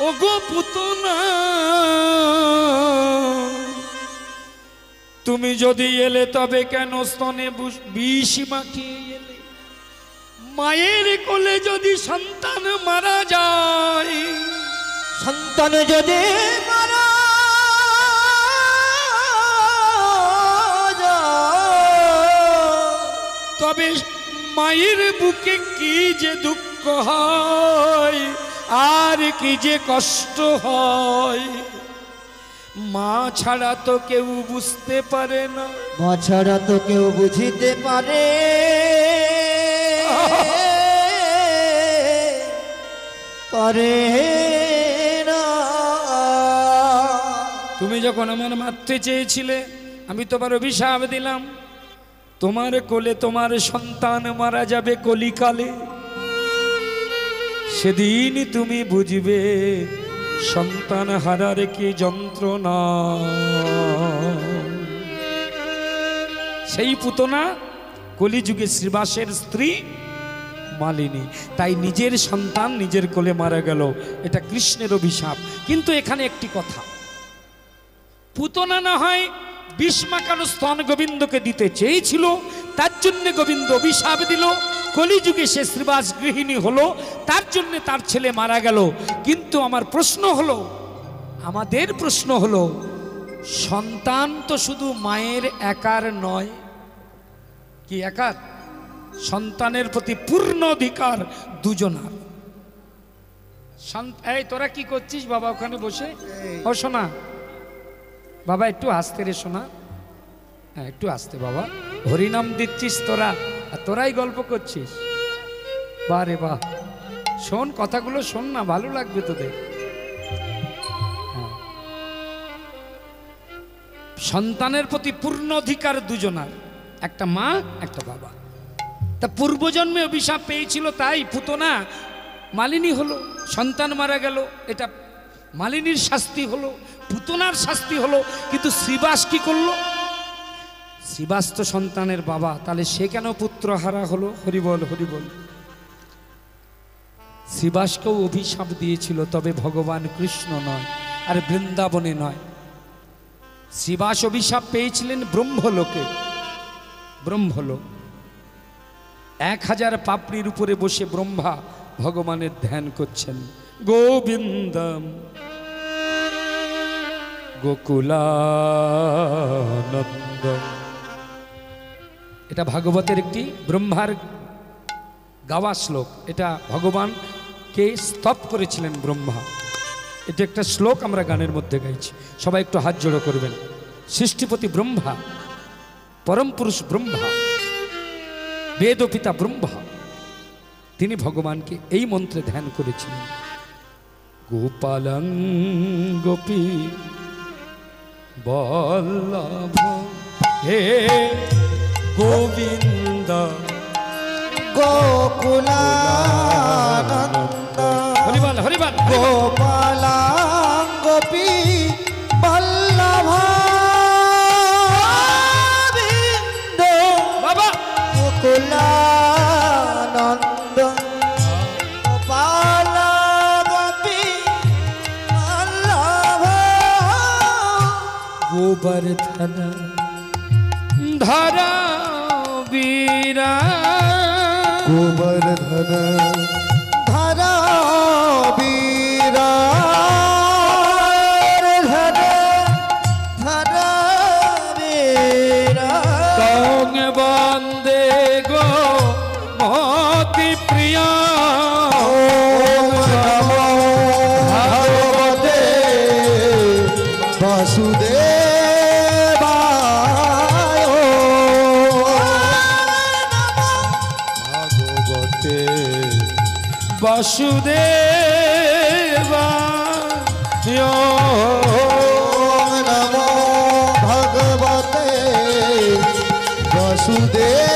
ওগো পুতনা, তুমি যদি এলে তবে কেন স্তনে বিষ মাখিয়ে এলে? মায়ের কোলে যদি সন্তান মারা যায়, সন্তান যদি মারা যায়, তবে মায়ের বুকে কি যে দুঃখ হয়, আর কি যে কষ্ট হয়, মা ছাড়া তো কেউ বুঝতে পারে না। মা ছাড়া তো কেউ বুঝিতে পারে না। তুমি যখন আমার মারতে চেয়েছিলে আমি তোমার অভিশাপ দিলাম, তোমার কোলে তোমার সন্তান মারা যাবে কলিকালে। সেদিন তুমি বুঝবে সন্তান হারার কি যন্ত্রণা। সেই পুতনা কলিযুগে শ্রীবাসের স্ত্রী মালিনী, তাই নিজের সন্তান নিজের কোলে মারা গেল, এটা কৃষ্ণের অভিশাপ। কিন্তু এখানে একটি কথা, পুতনা না হয় বিষ্মাকানো স্তন গোবিন্দকে দিতে চেয়েছিল, তার জন্য গোবিন্দ অভিশাপ দিল। কলিযুগে সে শ্রীবাস গৃহিণী হলো, তার জন্য তার ছেলে মারা গেল। কিন্তু আমার প্রশ্ন হলো, আমাদের প্রশ্ন হলো, সন্তান তো শুধু মায়ের একার নয়, কি একার? সন্তানের প্রতি পূর্ণ অধিকার দুজনার। এই তোরা কি করছিস বাবা ওখানে বসে? ও শোনা বাবা, একটু আসতে রে শোনা, হ্যাঁ একটু আসতে বাবা। হরিনাম দিচ্ছিস তোরা, আর তোরাই গল্প করছিস। বাহ রে বাহ, শোন কথাগুলো শোন না, ভালো লাগবে তোদের। সন্তানের প্রতি পূর্ণ অধিকার দুজনার, একটা মা একটা বাবা। তা পূর্বজন্মে অভিশাপ পেয়েছিল, তাই পুতনা মালিনী হলো, সন্তান মারা গেল, এটা মালিনীর শাস্তি হলো, পুতনার শাস্তি হলো। কিন্তু শ্রীবাস কি করলো? শ্রীবাস তো সন্তানের বাবা, তাহলে সে কেন পুত্রহারা হলো? হরিবল হরিবল। শ্রীবাসকেও অভিশাপ দিয়েছিল, তবে ভগবান কৃষ্ণ নয়, আর বৃন্দাবনে নয়। শ্রীবাস অভিশাপ পেয়েছিলেন ব্রহ্মলোকে। ব্রহ্মলোক 1000 পাপড়ির উপরে বসে ব্রহ্মা ভগবানের ধ্যান করছেন। গোবিন্দম গোকুলানন্দ, এটা ভাগবতের একটি ব্রহ্মার গাওয়া শ্লোক। এটা ভগবানকে স্তব করেছিলেন ব্রহ্মা। এটা একটা শ্লোক আমরা গানের মধ্যে গাইছি, সবাই একটু হাত জোড়ো করবেন। সৃষ্টিপতি ব্রহ্মা, পরম পুরুষ ব্রহ্মা, বেদ পিতা ব্রহ্মা, তিনি ভগবানকে এই মন্ত্রে ধ্যান করেছিলেন। গোপালং গোপী বল্লভ হে গোবিন্দ গোকুলানন্দ হরিবল হরিবল। গোপালাং গোপী বল্লভ বিন্দ বাবা গোকুলানন্দ গোপাল গোপী বল্লভ গোবর্ধন ধরা বীরা গোবর্ধন ধরা বীরা ধর ধরা বীরা তং বন্দে গো মতি প্রিয়া ওম নমো ভগবতে বাসুদেবায় ভগবতে বাসুদেবায়। ওম নমো ভগবতে বাসুদেবায়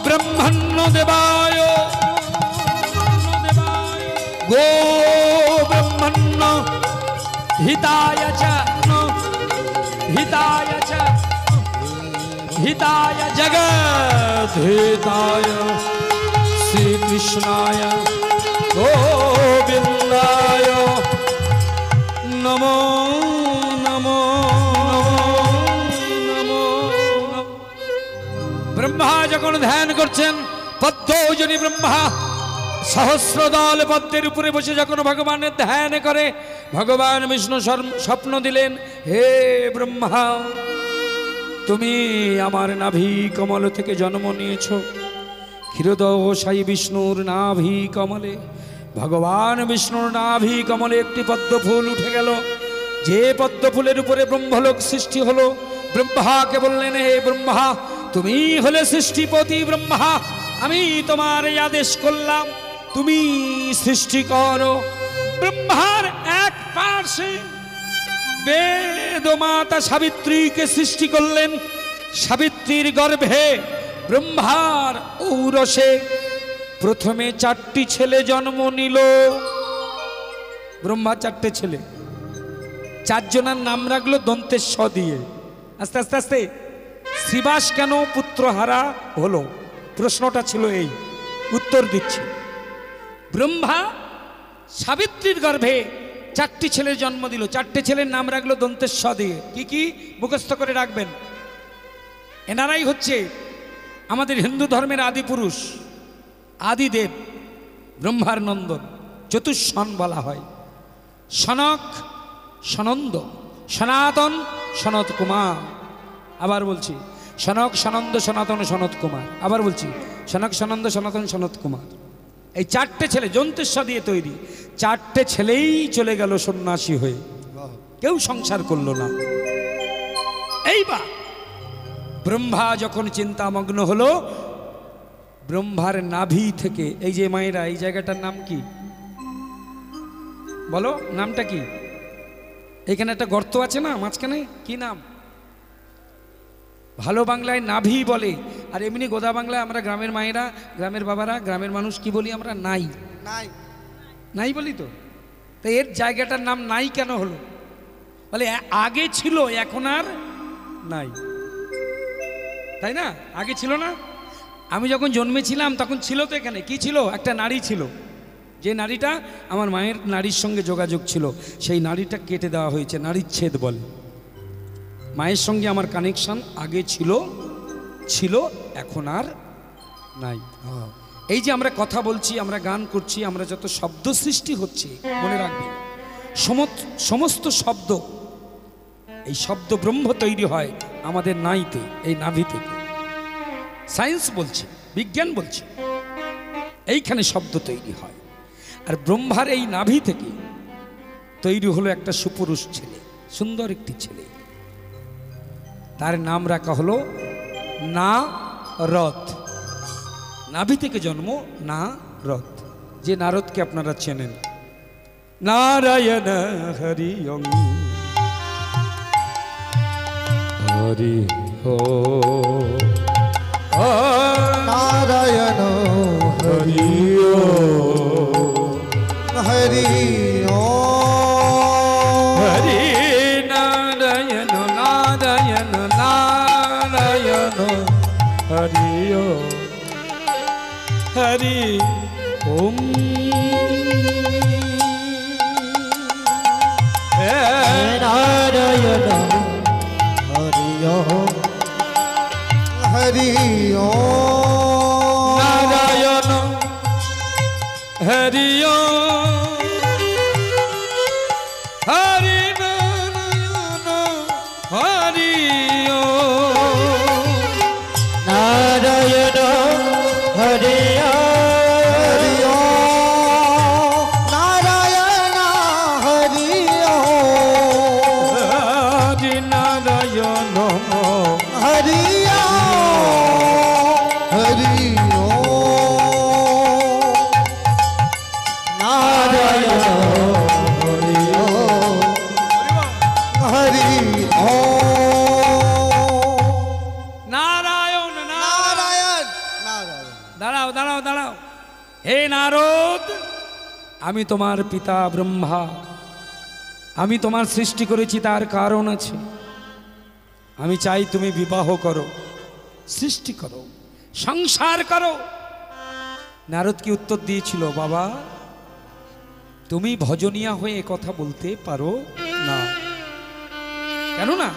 ব্রহ্মণ্য দেবায় গো ব্রহ্মণ্য হিতায় চ হিতায় চ হিতায় জগৎ হিতায় শ্রীকৃষ্ণায় গোবিন্দায় নমো নমো নমো নমো। ব্রহ্মা যখন ধ্যান করছেন, পদ্মজনী ব্রহ্মা সহস্রদল পদ্মের উপরে বসে যখন ভগবানের ধ্যান করে, ভগবান বিষ্ণু স্বপ্ন দিলেন, হে ব্রহ্মা, তুমি আমার নাভি কমল থেকে জন্ম নিয়েছ। ক্ষীরোদশায়ী বিষ্ণুর নাভি কমলে ভগবান বিষ্ণুর নাভি কমলে একটি পদ্ম ফুল উঠে গেল। যে পদ্ম ফুলের উপরে ব্রহ্মলোক সৃষ্টি হলো। ব্রহ্মাকে বললেন, হে ব্রহ্মা, তুমি হলে সৃষ্টিপতি ব্রহ্মা, আমি তোমার এই আদেশ করলাম, তুমি সৃষ্টি করো। ব্রহ্মার এক পার্শ্বে বেদমাতা সাবিত্রীকে সৃষ্টি করলেন। সাবিত্রীর গর্ভে ব্রহ্মার ঔরসে প্রথমে 4টি ছেলে জন্ম নিল। ব্রহ্মা 4টে ছেলে, 4 জনের নাম রাখলো দন্তের স দিয়ে। আস্তে আস্তে আস্তে শ্রীবাস কেন পুত্রহারা হলো, প্রশ্নটা ছিল এই, উত্তর দিচ্ছি। ব্রহ্মা সাবিত্রীর গর্ভে 4টি ছেলের জন্ম দিল। 4টে ছেলের নাম রাখলো দন্তের স দিয়ে। কি কি মুখস্থ করে রাখবেন। এনারাই হচ্ছে আমাদের হিন্দু ধর্মের আদি পুরুষ, আদিদেব, ব্রহ্মার নন্দন, চতুষ্ষণ বলা হয়। সনক, সনন্দ, সনাতন, সনত কুমার। আবার বলছি, সনক, সনন্দ, সনাতন, সনত কুমার। আবার বলছি, সনক, সনন্দ, সনাতন, সনত কুমার। এই 4টে ছেলে যন্ত্রেশ্বর দিয়ে তৈরি। 4টে ছেলেই চলে গেল সন্ন্যাসী হয়ে, কেউ সংসার করলো না। এইবার ব্রহ্মা যখন চিন্তামগ্ন হলো, ব্রহ্মার নাভি থেকে, এই যে মায়েরা, এই জায়গাটার নাম কি বলো, নামটা কি? এখানে একটা গর্ত আছে না মাঝখানে, কি নাম? ভালো বাংলায় নাভি বলে, আর এমনি গোদা বাংলায় আমরা গ্রামের মায়েরা, গ্রামের বাবারা, গ্রামের মানুষ কি বলি আমরা? নাই। নাই বলি তো। তাই এর জায়গাটার নাম নাই কেন হলো? বলে আগে ছিল, এখন আর নাই, তাই না? আগে ছিল না? আমি যখন জন্মেছিলাম তখন ছিল তো এখানে, কি ছিল? একটা নারী ছিল, যে নারীটা আমার মায়ের নারীর সঙ্গে যোগাযোগ ছিল, সেই নারীটা কেটে দেওয়া হয়েছে, নারীচ্ছেদ বলে। মায়ের সঙ্গে আমার কানেকশন আগে ছিল, এখন আর নাই। এই যে আমরা কথা বলছি, আমরা গান করছি, আমরা যত শব্দ সৃষ্টি হচ্ছে, মনে রাখবেন সমস্ত শব্দ, এই শব্দ ব্রহ্ম তৈরি হয় আমাদের নাইতে, এই নাভি থেকে। সায়েন্স বলছে, বিজ্ঞান বলছে, এইখানে শব্দ তৈরি হয়। আর ব্রহ্মার এই নাভি থেকে তৈরি হলো একটা সুপুরুষ ছেলে, সুন্দর একটি ছেলে। তার নাম রাখা হলো নারদ। নাভি থেকে জন্ম নারদ, যে নারদকে আপনারা চেনেন। নারায়ণ হরি ওম হরি ও নারায়ণ হরি ও হরি ও হরি নারায়ণ নারায়ণ নারায়ণ হরি ও হরি ওম নারায়ণ হরি ও হরি ও নারায়ণ হরি ও হরি নারায়ণ হরি ও নারায়ণ হরে হরি ও নারায়ণ হরি ও হরি নারায়ণ হরি ও হরি ও নারায়ণ হরি ও হরি ও নারায়ণ নারায়ণ নারায়ণ দাঁড়াও দাঁড়াও দাঁড়াও। হে নারদ, আমি তোমার পিতা ব্রহ্মা, আমি তোমার সৃষ্টি করেছি, তার কারণ আছে। আমি চাই তুমি বিবাহ করো, সৃষ্টি করো, সংসার করো। নারদ কি উত্তর দিয়েছিল? বাবা, তুমি ভজনিয়া হয়ে কথা বলতে পারো না। কেন না?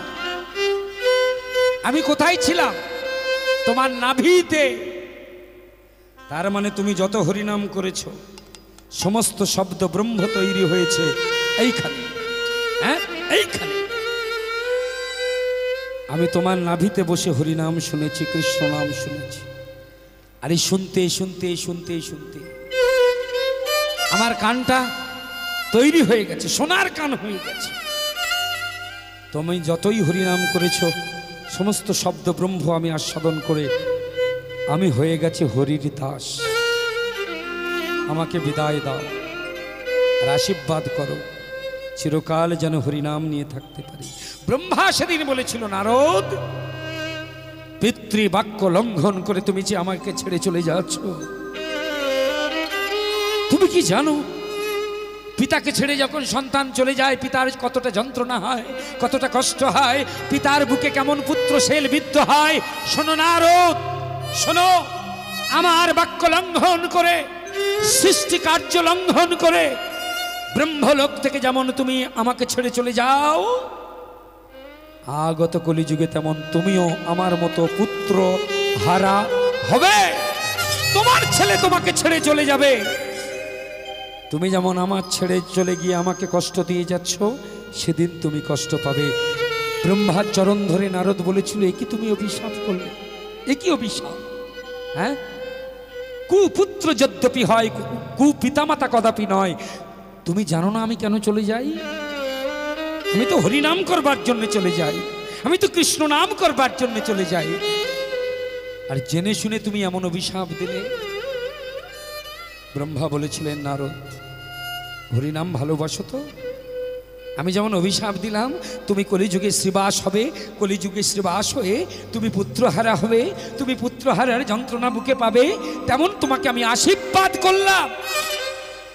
আমি কোথায় ছিলাম? তোমার নাভিতে। তার মানে তুমি যত হরিনাম করেছ, সমস্ত শব্দ ব্রহ্ম তৈরি হয়েছে এইখানে, হ্যাঁ এইখানে। আমি তোমার নাভিতে বসে হরিনাম শুনেছি, কৃষ্ণ নাম শুনেছি। আর এই শুনতে শুনতে শুনতে শুনতে আমার কানটা তৈরি হয়ে গেছে, সোনার কান হয়ে গেছে। তুমি যতই হরিনাম করেছো, সমস্ত শব্দ ব্রহ্ম আমি আস্বাদন করে আমি হয়ে গেছে হরির দাস। আমাকে বিদায় দাও, আর আশীর্বাদ করো, চিরকাল যেন হরিনাম নিয়ে থাকতে পারি। ব্রহ্মা সেদিন বলেছিল, নারদ, পিতৃবাক্য লঙ্ঘন করে তুমি যে আমাকে ছেড়ে চলে যাচ্ছ, তুমি কি জানো পিতাকে ছেড়ে যখন সন্তান চলে যায় পিতার কতটা যন্ত্রণা হয়, কতটা কষ্ট হয়, পিতার বুকে কেমন পুত্র শেল বিদ্ধ হয়। শোনো নারদ, শোনো, আমার বাক্য লঙ্ঘন করে, সৃষ্টি কার্য লঙ্ঘন করে ব্রহ্মলোক থেকে যেমন তুমি আমাকে ছেড়ে চলে যাও, আগত কলিযুগে তেমন তুমিও আমার মতো পুত্র হারা হবে। তোমার ছেলে তোমাকে ছেড়ে চলে যাবে। তুমি যেমন আমার ছেড়ে চলে গিয়ে আমাকে কষ্ট দিয়ে যাচ্ছ, সেদিন তুমি কষ্ট পাবে। ব্রহ্মার চরণ ধরে নারদ বলেছিল, এ কি তুমি অভিশাপ করলে? এ কি অভিশাপ? হ্যাঁ, কুপুত্র যদ্যপি হয়, কুপিতামাতা কদাপি নয়। তুমি জানো না আমি কেন চলে যাই? আমি তো হরিনাম করবার জন্য চলে যাই, আমি তো কৃষ্ণ নাম করবার জন্য চলে যাই। আর জেনে শুনে তুমি এমন অভিশাপ দিলে। ব্রহ্মা বলেছিলেন, নারদ, হরিনাম ভালোবাসো তো? আমি যেমন অভিশাপ দিলাম তুমি কলিযুগে শ্রীবাস হবে, কলিযুগে শ্রীবাস হয়ে তুমি পুত্রহারা হবে, তুমি পুত্রহারার যন্ত্রণা বুকে পাবে, তেমন তোমাকে আমি আশীর্বাদ করলাম।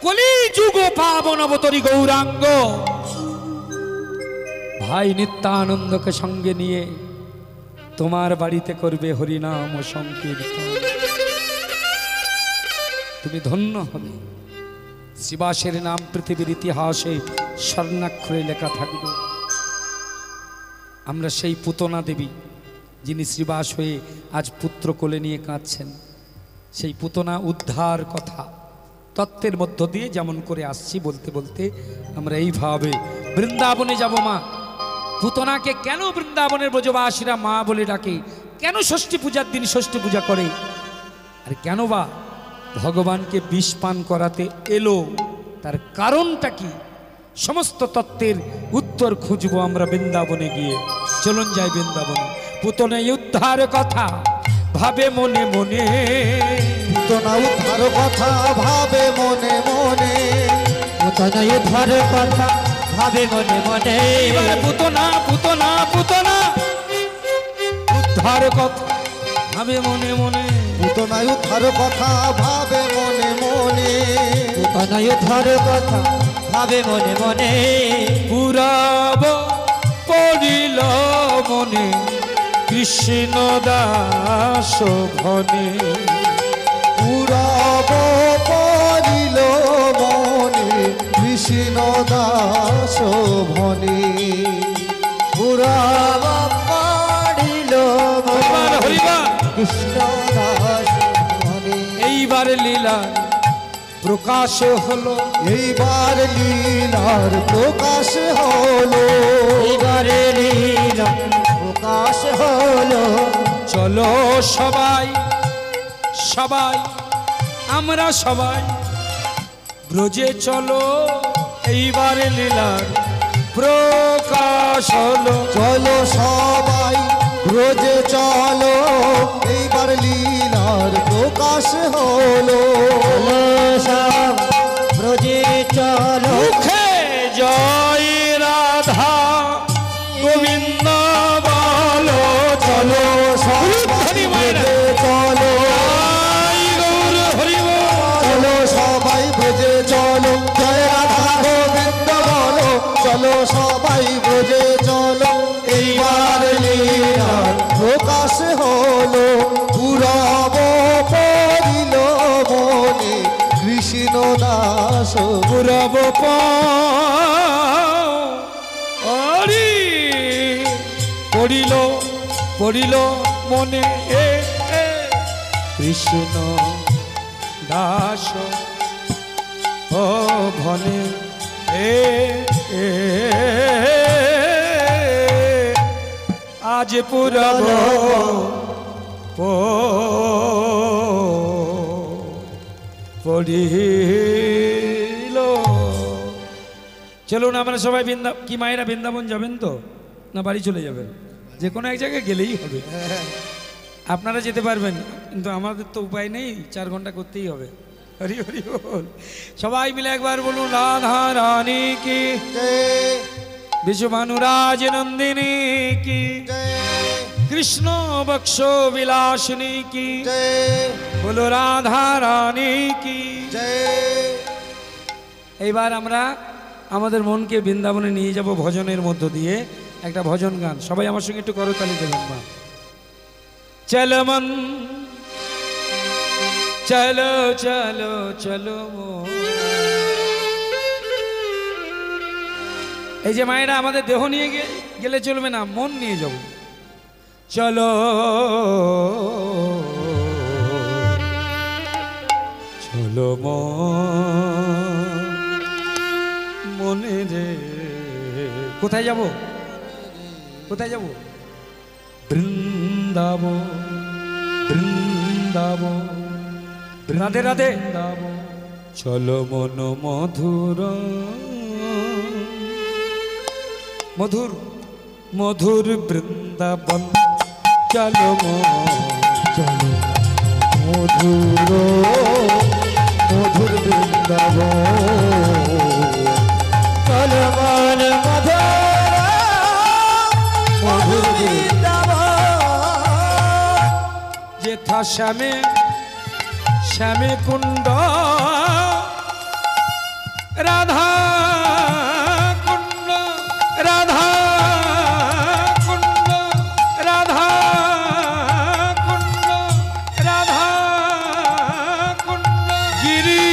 কলিযুগ পাবন অবতরী গৌরাঙ্গ ভাই নিত্যানন্দকে সঙ্গে নিয়ে তোমার বাড়িতে করবে হরিনাম ও সংকীর্তন। তুমি ধন্য হবে। শ্রীবাসের নাম পৃথিবীর ইতিহাসে স্বর্ণাক্ষরে লেখা থাকবে। আমরা সেই পুতনা দেবী যিনি শ্রীবাস হয়ে আজ পুত্র কোলে নিয়ে কাঁদছেন, সেই পুতনা উদ্ধার কথা তত্ত্বের মধ্য দিয়ে যেমন করে আসছি বলতে বলতে আমরা এইভাবে বৃন্দাবনে যাব। মা পুতনাকে কেন বৃন্দাবনের ব্রজবাসীরা মা বলে ডাকে? কেন ষষ্ঠী পূজার দিন ষষ্ঠী পূজা করে? আর কেন বা ভগবানকে বিষ পান করাতে এলো? তার কারণটা কি? সমস্ত তত্ত্বের উত্তর খুঁজবো আমরা বৃন্দাবনে গিয়ে। চলুন যাই বৃন্দাবনে। পুতনা উদ্ধার কথা ভাবে মনে মনে, পুতনা উদ্ধার কথা ভাবে মনে মনে, পুতনা উদ্ধার কথা ভাবে মনে মনে। এবারে পুতনা পুতনা পুতনা উদ্ধার কথা ভাবে মনে মনে, পুতনা উদ্ধার কথা ভাবে মনে মনে, পুতনা উদ্ধার কথা ভাবে মনে মনে। পুরাব পড়িল মনে কৃষ্ণ দাস ভনে, পুরাব পড়িল মনে কৃষ্ণ দাস ভনে, পুরাব পাড়িল হরিবার হরিবার। কৃষ্ণ দাস মনে। এইবার লীলা প্রকাশ হলো, এইবার লীলার প্রকাশ হলো, এইবারে লীলা প্রকাশ হলো। চলো সবাই সবাই আমরা সবাই ব্রজে চলো, এইবার লীলার প্রকাশ হলো। চলো সবাই ব্রজে চলো, এইবার লীলার প্রকাশ হলো। চলো সব ব্রজে চলো, মুখে জয় রাধা গোবিন্দ বলো, চলো সবাই ব্রজে চলো, গৌর হরিব। চলো সবাই ব্রজে চলো, জয় রাধা গোবিন্দ বলো, চলো সবাই ব্রজে চলো, এইবার লীলার প্রকাশ হলো। পুরাব পড়িল মনে কৃষ্ণ দাস, পুরব পড়ি পড়িল পড়িল মনে এ এ কৃষ্ণ দাস ও ভনে এ এ আজ পুরব পড়ি চলুন আমরা সবাই কি মায়েরা বৃন্দাবন যাবেন তো, না বাড়ি চলে যাবেন? যে কোনো এক জায়গায় গেলেই হবে। আপনারা যেতে পারবেন, কিন্তু আমাদের তো উপায় নেই, 4 ঘন্টা করতেই হবে। হরি হরি বল। সবাই মিলে একবার বলুন রাধা রানী কি জয় বিশ্বভানুরাজ নন্দিনী কি, জয় কৃষ্ণ বক্ষ বিলাসিনী কি, জয় বলো রাধা রানী কি। জয়। এইবার আমরা আমাদের মনকে বৃন্দাবনে নিয়ে যাব ভজনের মধ্য দিয়ে। একটা ভজন গান, সবাই আমার সঙ্গে একটু করতালি দেবেন মা। চলো মন চলো চলো চলো মন। এই যে মায়েরা আমাদের দেহ নিয়ে গেলে চলবে না, মন নিয়ে যাব। চলো চলো মনে রে। কোথায় যাব? কোথায় যাব? বৃন্দাবন বৃন্দাবন। রাধে রাধে। চলো মন মধুর মধুর মধুর বৃন্দাবন। চলো চলো মধুর মধুর বৃন্দাবন। চলো মন মধুর মধুর বৃন্দাবন। যেথা শ্যামে শ্যামে কুণ্ড রাধা কুণ্ড রাধা কুণ্ড রাধা কুণ্ড রাধা কুণ্ড গিরি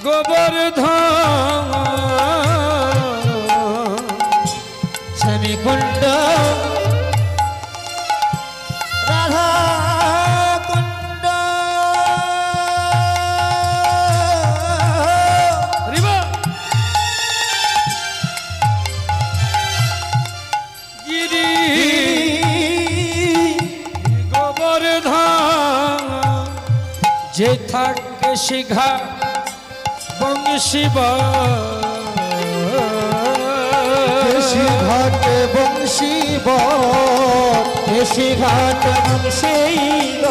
গোবর্ধন শ্যামীকুণ্ড রাধা কুণ্ড। হরিবা গিরি গোবর্ধন যে থাকে শিখা বংশীব কেশি ঘাটে বংশী বট। কেশি ঘাট বংশীব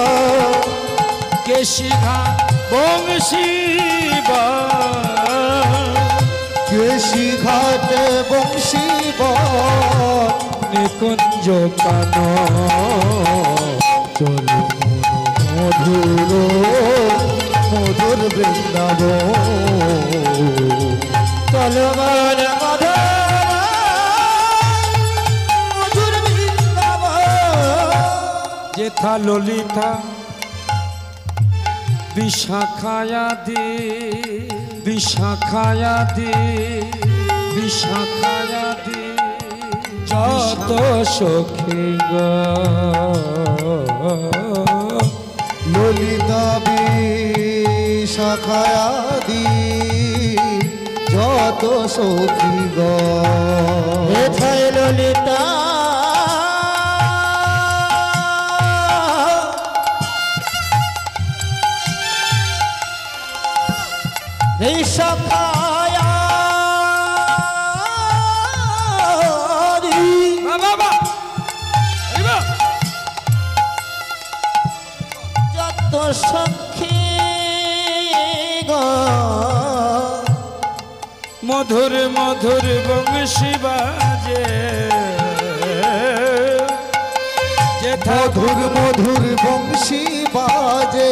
কেশি ঘাট বংশীব কেশি ঘাটে বংশী বট। নিকুঞ্জ কান চলো মধুর মধুর বৃন্দাবন। চলো মন মধুর বৃন্দাবন। যেথা ললিতা বিশাখায়াদি বিশাখায়াদি বিশাখায়াদি যত সখী ললিতা বিশাখায়াদি যত সখী হেথায় ললিতা ঋষভায়াদি বাবা যত সখী মধুর মধুর বংশী বাজে যেথা মধুর মধুর বংশী বাজে।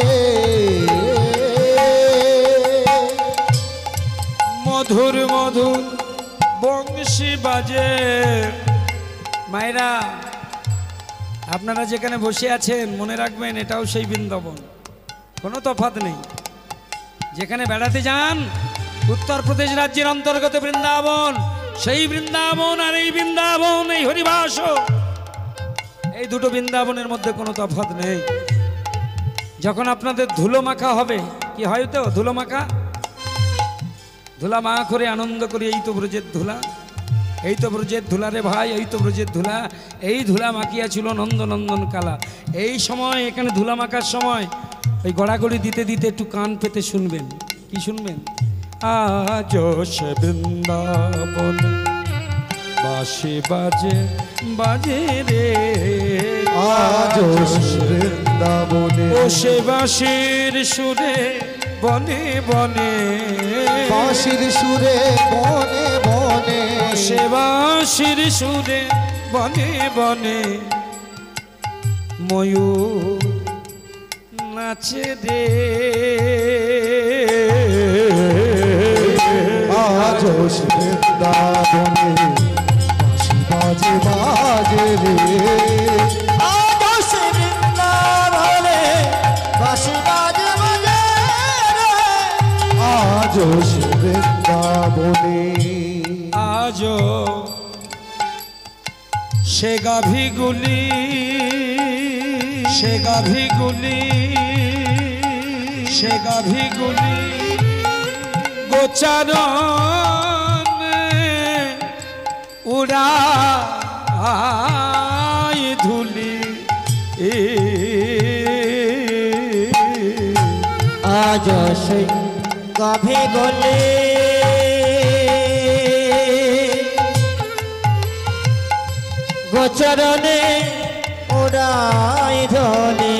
মধুর মধুর বংশী বাজে। মায়েরা আপনারা যেখানে বসে আছেন মনে রাখবেন এটাও সেই বৃন্দাবন, কোনো তফাৎ নেই। যেখানে বেড়াতে যান উত্তরপ্রদেশ রাজ্যের অন্তর্গত বৃন্দাবন, সেই বৃন্দাবন আর এই বৃন্দাবন, এই হরিবাস, এই দুটো বৃন্দাবনের মধ্যে কোনো তফাৎ নেই। যখন আপনাদের ধুলো মাখা হবে, কি হয় তো ধুলো মাখা, ধুলা মা করে আনন্দ করি, এই তো ব্রজের ধুলা, এই তো ব্রজের ধুলা রে ভাই, এই তো ব্রজের ধুলা, এই ধুলা মাখিয়া ছিল নন্দনন্দন কালা। এই সময় এখানে ধুলা মাখার সময় ওই গড়াগড়ি দিতে দিতে একটু কান পেতে শুনবেন। কি শুনবেন? আজ সে বৃন্দাবন বাঁশি বাজে বাজে রে আজ বৃন্দাবনে ও সে বাঁশির সুরে বনে বনে বাঁশির সুরে বনে বনে ও সে বাঁশির সুরে বনে বনে ময়ূর নাচে রে আজ বৃন্দাবনে বাঁশি বাজে বাজে রে আজ বৃন্দাবনে আজ সে গাভীগুলি সে গাভীগুলি সে গাভীগুলি গোচারণে উড়াই ধুলি আজ সে গাভী গলে গোচরণে উড়াই ধনে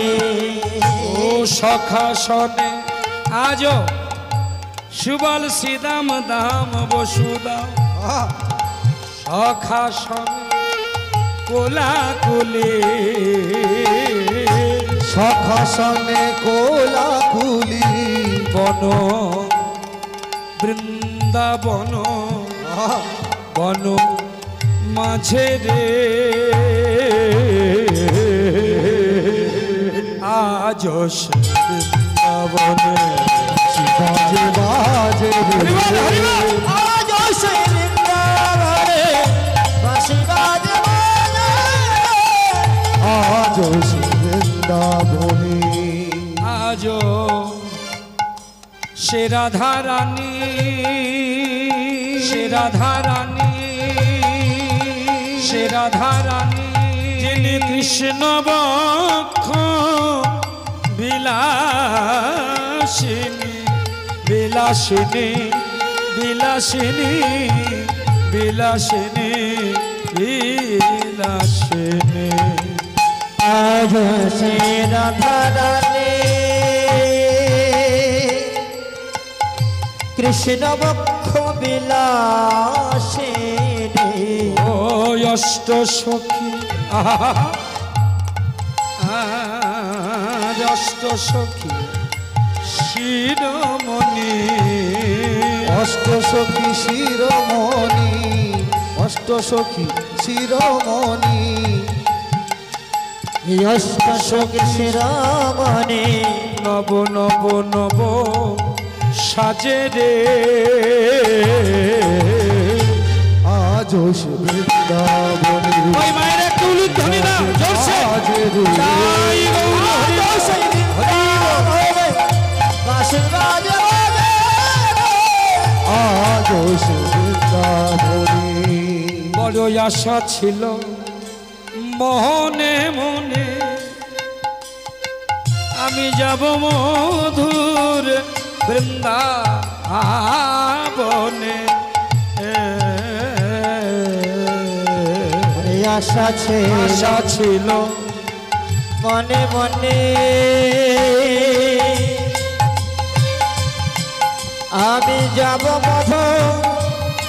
ও সখা সনে আজ সুবল শ্রীদাম দাম বসুদাম সখা সনে কোলা কোলে সখাসনে কোলাকুলি বন বৃন্দাবন বন মাঝে রে আজ সে বৃন্দাবনে বাজে বাজে রে আজ সে বৃন্দাবনে বাঁশি বাজে বাজে আজ বৃন্দাবনে আজ সে রাধা রানী সে রাধা রানী সে রাধা রানী যিনি কৃষ্ণ বক্ষ বিলাসিনী বিলাসিনী বিলাসিনী বিলাসিনী বিলাসিনী আজ সে রাধা রানী কৃষ্ণ বক্ষ বিলাসিনী ও অষ্ট সখী অষ্ট সখী শিরোমণি অষ্ট সখী শিরোমণি অষ্ট সখী শিরোমণি অষ্ট সখী শিরোমণি নব নব নব সাজে রে আজ বৃন্দাবনে ওই মায়ের একটু উলুধ্বনি দাও জোরসে বাজে রে তাই গৌর বাঁশি বাজে বাজে আজ বৃন্দাবনে বড় আশা ছিল মনে মনে আমি যাব মধুর বৃন্দাবনে আশা আশা ছিল মনে মনে আমি যাব মধু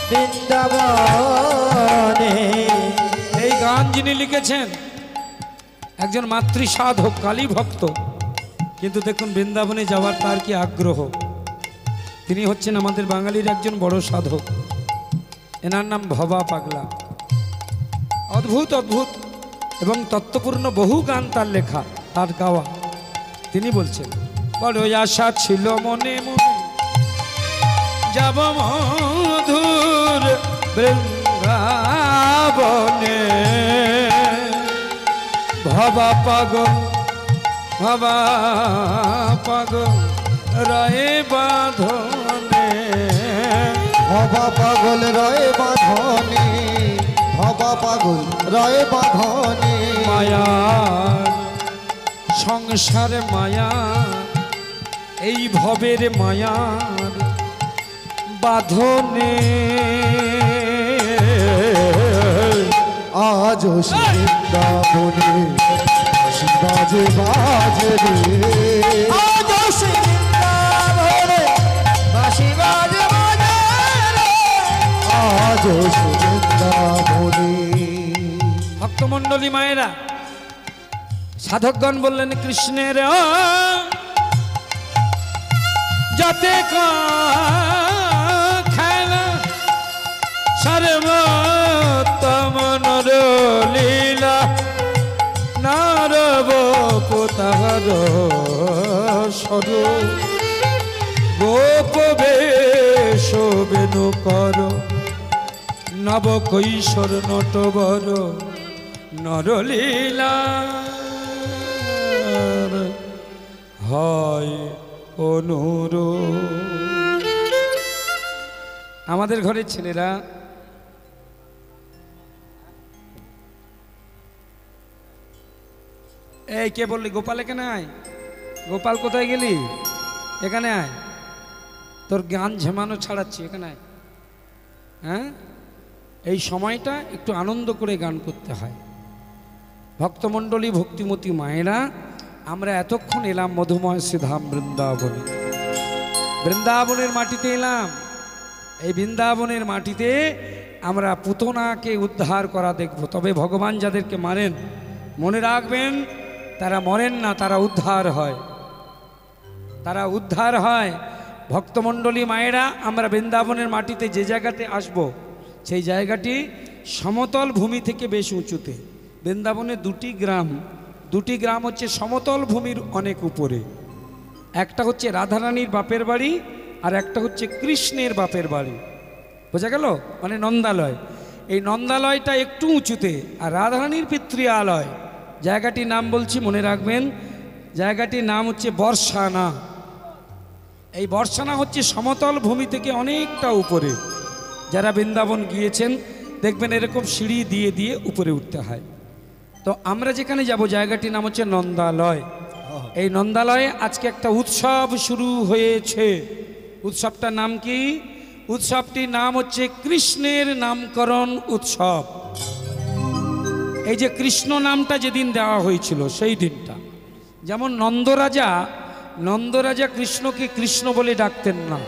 বৃন্দাবনে এই গান যিনি লিখেছেন একজন মাতৃ সাধক কালী ভক্ত, কিন্তু দেখুন বৃন্দাবনে যাওয়ার তার কি আগ্রহ। তিনি হচ্ছেন আমাদের বাঙালির একজন বড় সাধক, এনার নাম ভবা পাগলা। অদ্ভুত অদ্ভুত এবং তত্ত্বপূর্ণ বহু গান তার লেখা, তার গাওয়া। তিনি বলছেন বড় আশা ছিল মনে মনে যাব মধুর বৃন্দাবনে, ভবা পাগল ভবা পাগল রয়ে বাঁধনে, ভবা পাগল রয়ে বাঁধনে, ভবা পাগল রয়ে বাঁধনে। মায়ার সংসারে মায়া, এই ভবের মায়ার বাঁধনে আজ বৃন্দাবনে বাঁশি বাজে বাজে রে আজ বৃন্দাবনে বাঁশি বাজে বাজে রে। আজ বৃন্দাবনে। ভক্তমণ্ডলী মায়েরা, সাধকগণ বললেন কৃষ্ণের যাতে খেলা সর্বোত্তম নর লীলা নারব পোতার স্বরূপ গোপ বেশ বেনু কর নব কৈশোর নটবর নরলীলা হয় অনুর। আমাদের ঘরের ছেলেরা এই কে বললি গোপাল এখানে আয়, গোপাল কোথায় গেলি, এখানে আয়, তোর গান ঝেমানো ছাড়াচ্ছি, এখানে আয়। হ্যাঁ, এই সময়টা একটু আনন্দ করে গান করতে হয়। ভক্তমণ্ডলী ভক্তিমতী মায়েরা, আমরা এতক্ষণ এলাম মধুময় শ্রীধাম বৃন্দাবনে, বৃন্দাবনের মাটিতে এলাম। এই বৃন্দাবনের মাটিতে আমরা পুতনাকে উদ্ধার করা দেখব। তবে ভগবান যাদেরকে মারেন মনে রাখবেন, তারা মরেন না, তারা উদ্ধার হয়, তারা উদ্ধার হয়। ভক্তমণ্ডলী মায়েরা, আমরা বৃন্দাবনের মাটিতে যে জায়গাতে আসব, সেই জায়গাটি সমতল ভূমি থেকে বেশ উঁচুতে। বৃন্দাবনে দুটি গ্রাম হচ্ছে সমতল ভূমির অনেক উপরে। একটা হচ্ছে রাধারানীর বাপের বাড়ি, আর একটা হচ্ছে কৃষ্ণের বাপের বাড়ি। বোঝা গেল? মানে নন্দালয়। এই নন্দালয়টা একটু উঁচুতে, আর রাধারানীর পিতৃয়ালয়, জায়গাটির নাম বলছি মনে রাখবেন, জায়গাটির নাম হচ্ছে বর্ষানা। এই বর্ষানা হচ্ছে সমতল ভূমি থেকে অনেকটা উপরে। যারা বৃন্দাবন গিয়েছেন দেখবেন এরকম সিঁড়ি দিয়ে দিয়ে উপরে উঠতে হয়। তো আমরা যেখানে যাব জায়গাটির নাম হচ্ছে নন্দালয়। এই নন্দালয়ে আজকে একটা উৎসব শুরু হয়েছে। উৎসবটার নাম কি? উৎসবটির নাম হচ্ছে কৃষ্ণের নামকরণ উৎসব। এই যে কৃষ্ণ নামটা যেদিন দেওয়া হয়েছিল সেই দিনটা, যেমন নন্দরাজা কৃষ্ণকে কৃষ্ণ বলে ডাকতেন না।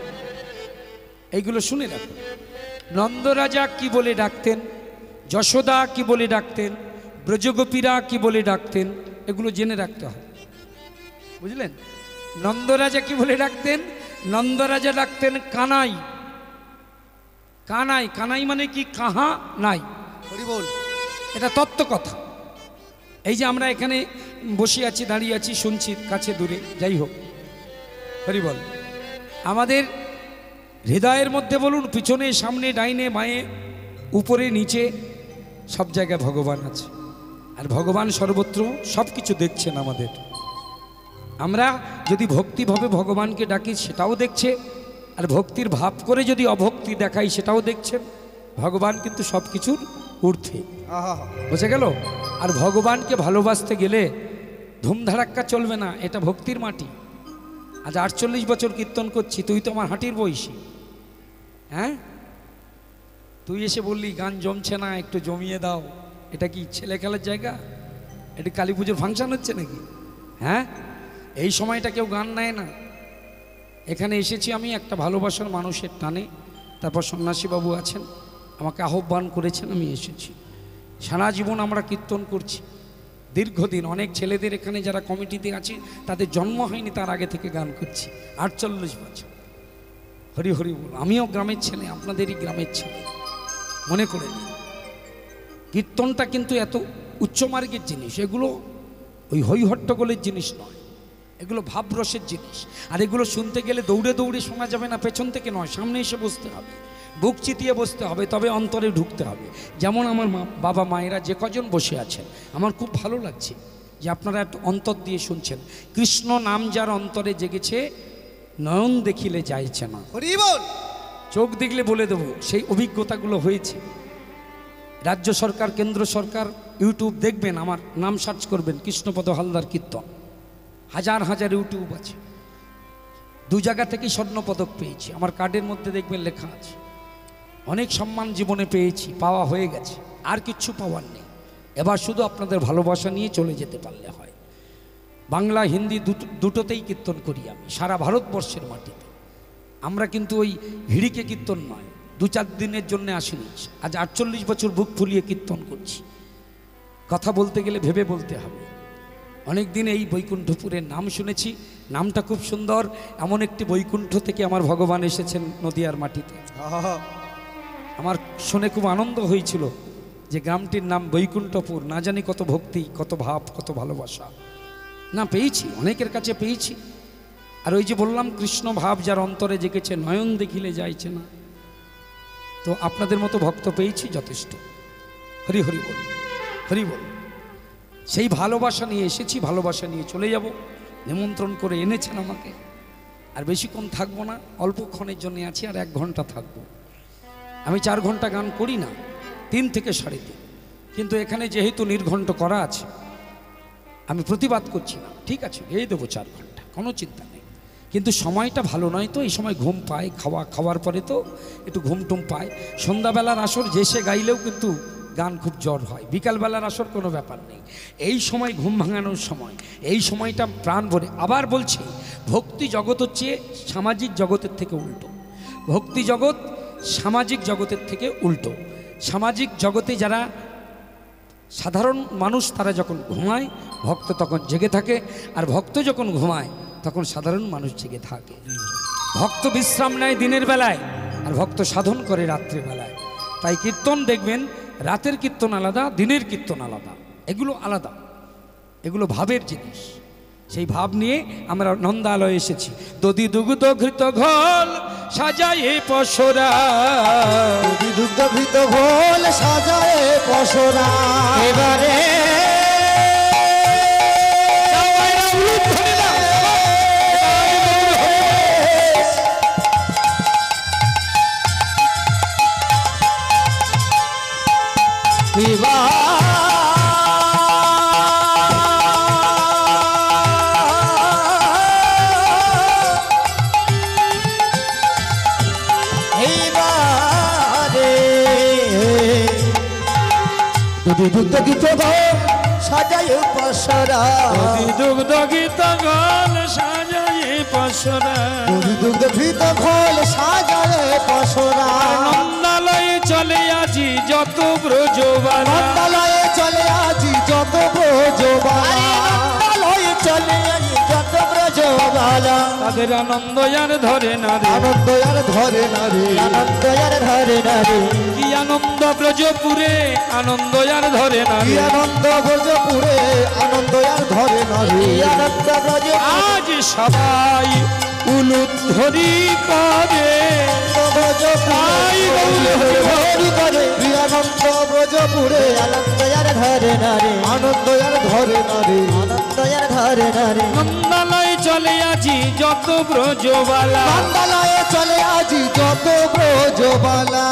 এইগুলো শুনে রাখুন। নন্দরাজা কি বলে ডাকতেন, যশোদা কি বলে ডাকতেন, ব্রজগোপীরা কি বলে ডাকতেন, এগুলো জেনে রাখতে হবে, বুঝলেন? নন্দরাজা কি বলে ডাকতেন? নন্দরাজা ডাকতেন কানাই। কানাই, কানাই মানে কি? কাহা নাই। হরি বল। এটা তত্ত্ব কথা। এই যে আমরা এখানে বসে আছি, দাঁড়িয়ে আছি, শুনছি কাছে দূরে, যাই হোক, হরি বল। আমাদের হৃদয়ের মধ্যে বলুন, পিছনে সামনে ডাইনে বাঁয়ে উপরে নিচে সব জায়গায় ভগবান আছে। আর ভগবান সর্বত্র সব কিছু দেখছেন আমাদের। আমরা যদি ভক্তিভাবে ভগবানকে ডাকি সেটাও দেখছে, আর ভক্তির ভাব করে যদি অভক্তি দেখাই সেটাও দেখছেন। ভগবান কিন্তু সব কিছুর ঊর্ধ্বে, বুঝে গেল? আর ভগবানকে ভালোবাসতে গেলে ধুমধারাক্কা চলবে না, এটা ভক্তির মাটি। আজ 48 বছর কীর্তন করছি, তুই তো আমার হাঁটির বয়সী। হ্যাঁ, তুই এসে বললি গান জমছে না, একটু জমিয়ে দাও। এটা কি ছেলে খেলার জায়গা? এটা কালী পুজোর ফাংশন হচ্ছে নাকি? হ্যাঁ, এই সময়টা কেউ গান নেয় না। এখানে এসেছি আমি একটা ভালোবাসার মানুষের টানে। তারপর সন্ন্যাসীবাবু আছেন, আমাকে আহ্বান করেছেন, আমি এসেছি। সারা জীবন আমরা কীর্তন করছি, দীর্ঘদিন। অনেক ছেলেদের এখানে যারা কমিটিতে আছে তাদের জন্ম হয়নি, তার আগে থেকে গান করছি 48 বছর। হরি হরি বল। আমিও গ্রামের ছেলে, আপনাদেরই গ্রামের ছেলে, মনে করে নিন। কীর্তনটা কিন্তু এত উচ্চমার্গের জিনিস, এগুলো ওই হইহট্টগোলের জিনিস নয়, এগুলো ভাবরসের জিনিস। আর এগুলো শুনতে গেলে দৌড়ে দৌড়ে শোনা যাবে না, পেছন থেকে নয়, সামনে এসে বসতে হবে, বুক চিতিয়ে বসতে হবে, তবে অন্তরে ঢুকতে হবে। যেমন আমার বাবা মায়েরা যে কজন বসে আছেন, আমার খুব ভালো লাগছে যে আপনারা একটু অন্তর দিয়ে শুনছেন। কৃষ্ণ নাম যার অন্তরে জেগেছে, নয়ন দেখিলে যাইছে না। হরি বল। চোখ দেখলে বলে দেবো, সেই অভিজ্ঞতাগুলো হয়েছে। রাজ্য সরকার, কেন্দ্র সরকার, ইউটিউব দেখবেন, আমার নাম সার্চ করবেন কৃষ্ণপদ হালদার কীর্তন, হাজার হাজার ইউটিউব আছে। দু জায়গা থেকেই স্বর্ণপদক পেয়েছি, আমার কার্ডের মধ্যে দেখবেন লেখা আছে। অনেক সম্মান জীবনে পেয়েছি, পাওয়া হয়ে গেছে, আর কিচ্ছু পাওয়ার নেই। এবার শুধু আপনাদের ভালোবাসা নিয়ে চলে যেতে পারলে হয়। বাংলা হিন্দি দুটোতেই কীর্তন করি আমি, সারা ভারতবর্ষের মাটিতে। আমরা কিন্তু ওই হিড়িকে কীর্তন নয়, 2-4 দিনের জন্য আসিনি। আজ 48 বছর বুক ফুলিয়ে কীর্তন করছি। কথা বলতে গেলে ভেবে বলতে হবে। অনেক দিন এই বৈকুণ্ঠপুরের নাম শুনেছি, নামটা খুব সুন্দর। এমন একটি বৈকুণ্ঠ থেকে আমার ভগবান এসেছেন নদিয়ার মাটিতে। আমার শুনে খুব আনন্দ হয়েছিল যে গ্রামটির নাম বৈকুণ্ঠপুর। না জানি কত ভক্তি, কত ভাব, কত ভালোবাসা না পেয়েছি, অনেকের কাছে পেয়েছি। আর ওই যে বললাম, কৃষ্ণ ভাব যার অন্তরে জেগেছে, নয়ন দেখিলে যাইছে না। তো আপনাদের মতো ভক্ত পেয়েছি যথেষ্ট। হরি হরি বল, হরি বল। সেই ভালোবাসা নিয়ে এসেছি, ভালোবাসা নিয়ে চলে যাব। নিমন্ত্রণ করে এনেছেন আমাকে। আর বেশিক্ষণ থাকবো না, অল্পক্ষণের জন্য আছি, আর 1 ঘন্টা থাকবো। আমি 4 ঘন্টা গান করি না, 3 থেকে 3.5। কিন্তু এখানে যেহেতু নির্ঘণ্ট করা আছে, আমি প্রতিবাদ করছি না। ঠিক আছে, গেয়ে দেবো 4 ঘন্টা, কোনো চিন্তা নেই। কিন্তু সময়টা ভালো নয় তো, এই সময় ঘুম পায়, খাওয়ার পরে তো একটু ঘুমটুম পায়। সন্ধ্যাবেলার আসর যেসে গাইলেও কিন্তু গান খুব জ্বর হয়। বিকালবেলার আসর কোনো ব্যাপার নেই। এই সময় ঘুম ভাঙানোর সময়, এই সময়টা প্রাণ ভরে। আবার বলছি, ভক্তি জগৎ হচ্ছে সামাজিক জগতের থেকে উল্টো। ভক্তি জগৎ সামাজিক জগতের থেকে উল্টো। সামাজিক জগতে যারা সাধারণ মানুষ, তারা যখন ঘুমায়, ভক্ত তখন জেগে থাকে। আর ভক্ত যখন ঘুমায়, তখন সাধারণ মানুষ জেগে থাকে। ভক্ত বিশ্রাম নেয় দিনের বেলায়, আর ভক্ত সাধন করে রাত্রিবেলায়। তাই কীর্তন দেখবেন, রাতের কীর্তন আলাদা, দিনের কীর্তন আলাদা। এগুলো আলাদা, এগুলো ভাবের জিনিস। সেই ভাব নিয়ে আমরা নন্দালয়ে এসেছি। দধি দুগ্ধ ঘৃত ঘোল সাজায়ে পসরা, দধি দুগ্ধ ঘৃত ঘোল সাজায়ে পসরা। এবারে দধি দুগ্ধ ঘৃত ঘোল সাজায়ে পসরা, দধি দুগ্ধ ঘৃত ঘোল সাজায়ে পসরা। দধি দুগ্ধ ঘৃত ঘোল সাজায়ে পসরা। নন্দালয়ে চলে আজি যত ব্রজবালা, নন্দালয়ে চলে আজি যত ব্রজবালা, নন্দালয়ে চলে আজি যত ব্রজবালা। তাদের আনন্দ আর ধরে না রে, আনন্দ আর ধরে না রে, আনন্দ আর ধরে না রে। কি আনন্দ ব্রজপুরে, আনন্দ আর ধরে না কি রে। আনন্দ ব্রজপুরে, আনন্দ আর ধরে না রে। আনন্দ ব্রজপুরে, আজ সবাই উলুধ্বনি করে, তাই ব্রজপুরে করে। কি আনন্দ ব্রজপুরে, আনন্দ আর ধরে না রে, আনন্দ আর ধরে না রে, আনন্দ আর ধরে না রে। নন্দালয়ে চলে আজি যত ব্রজবালা, নন্দালয়ে চলে আজি যত ব্রজবালা।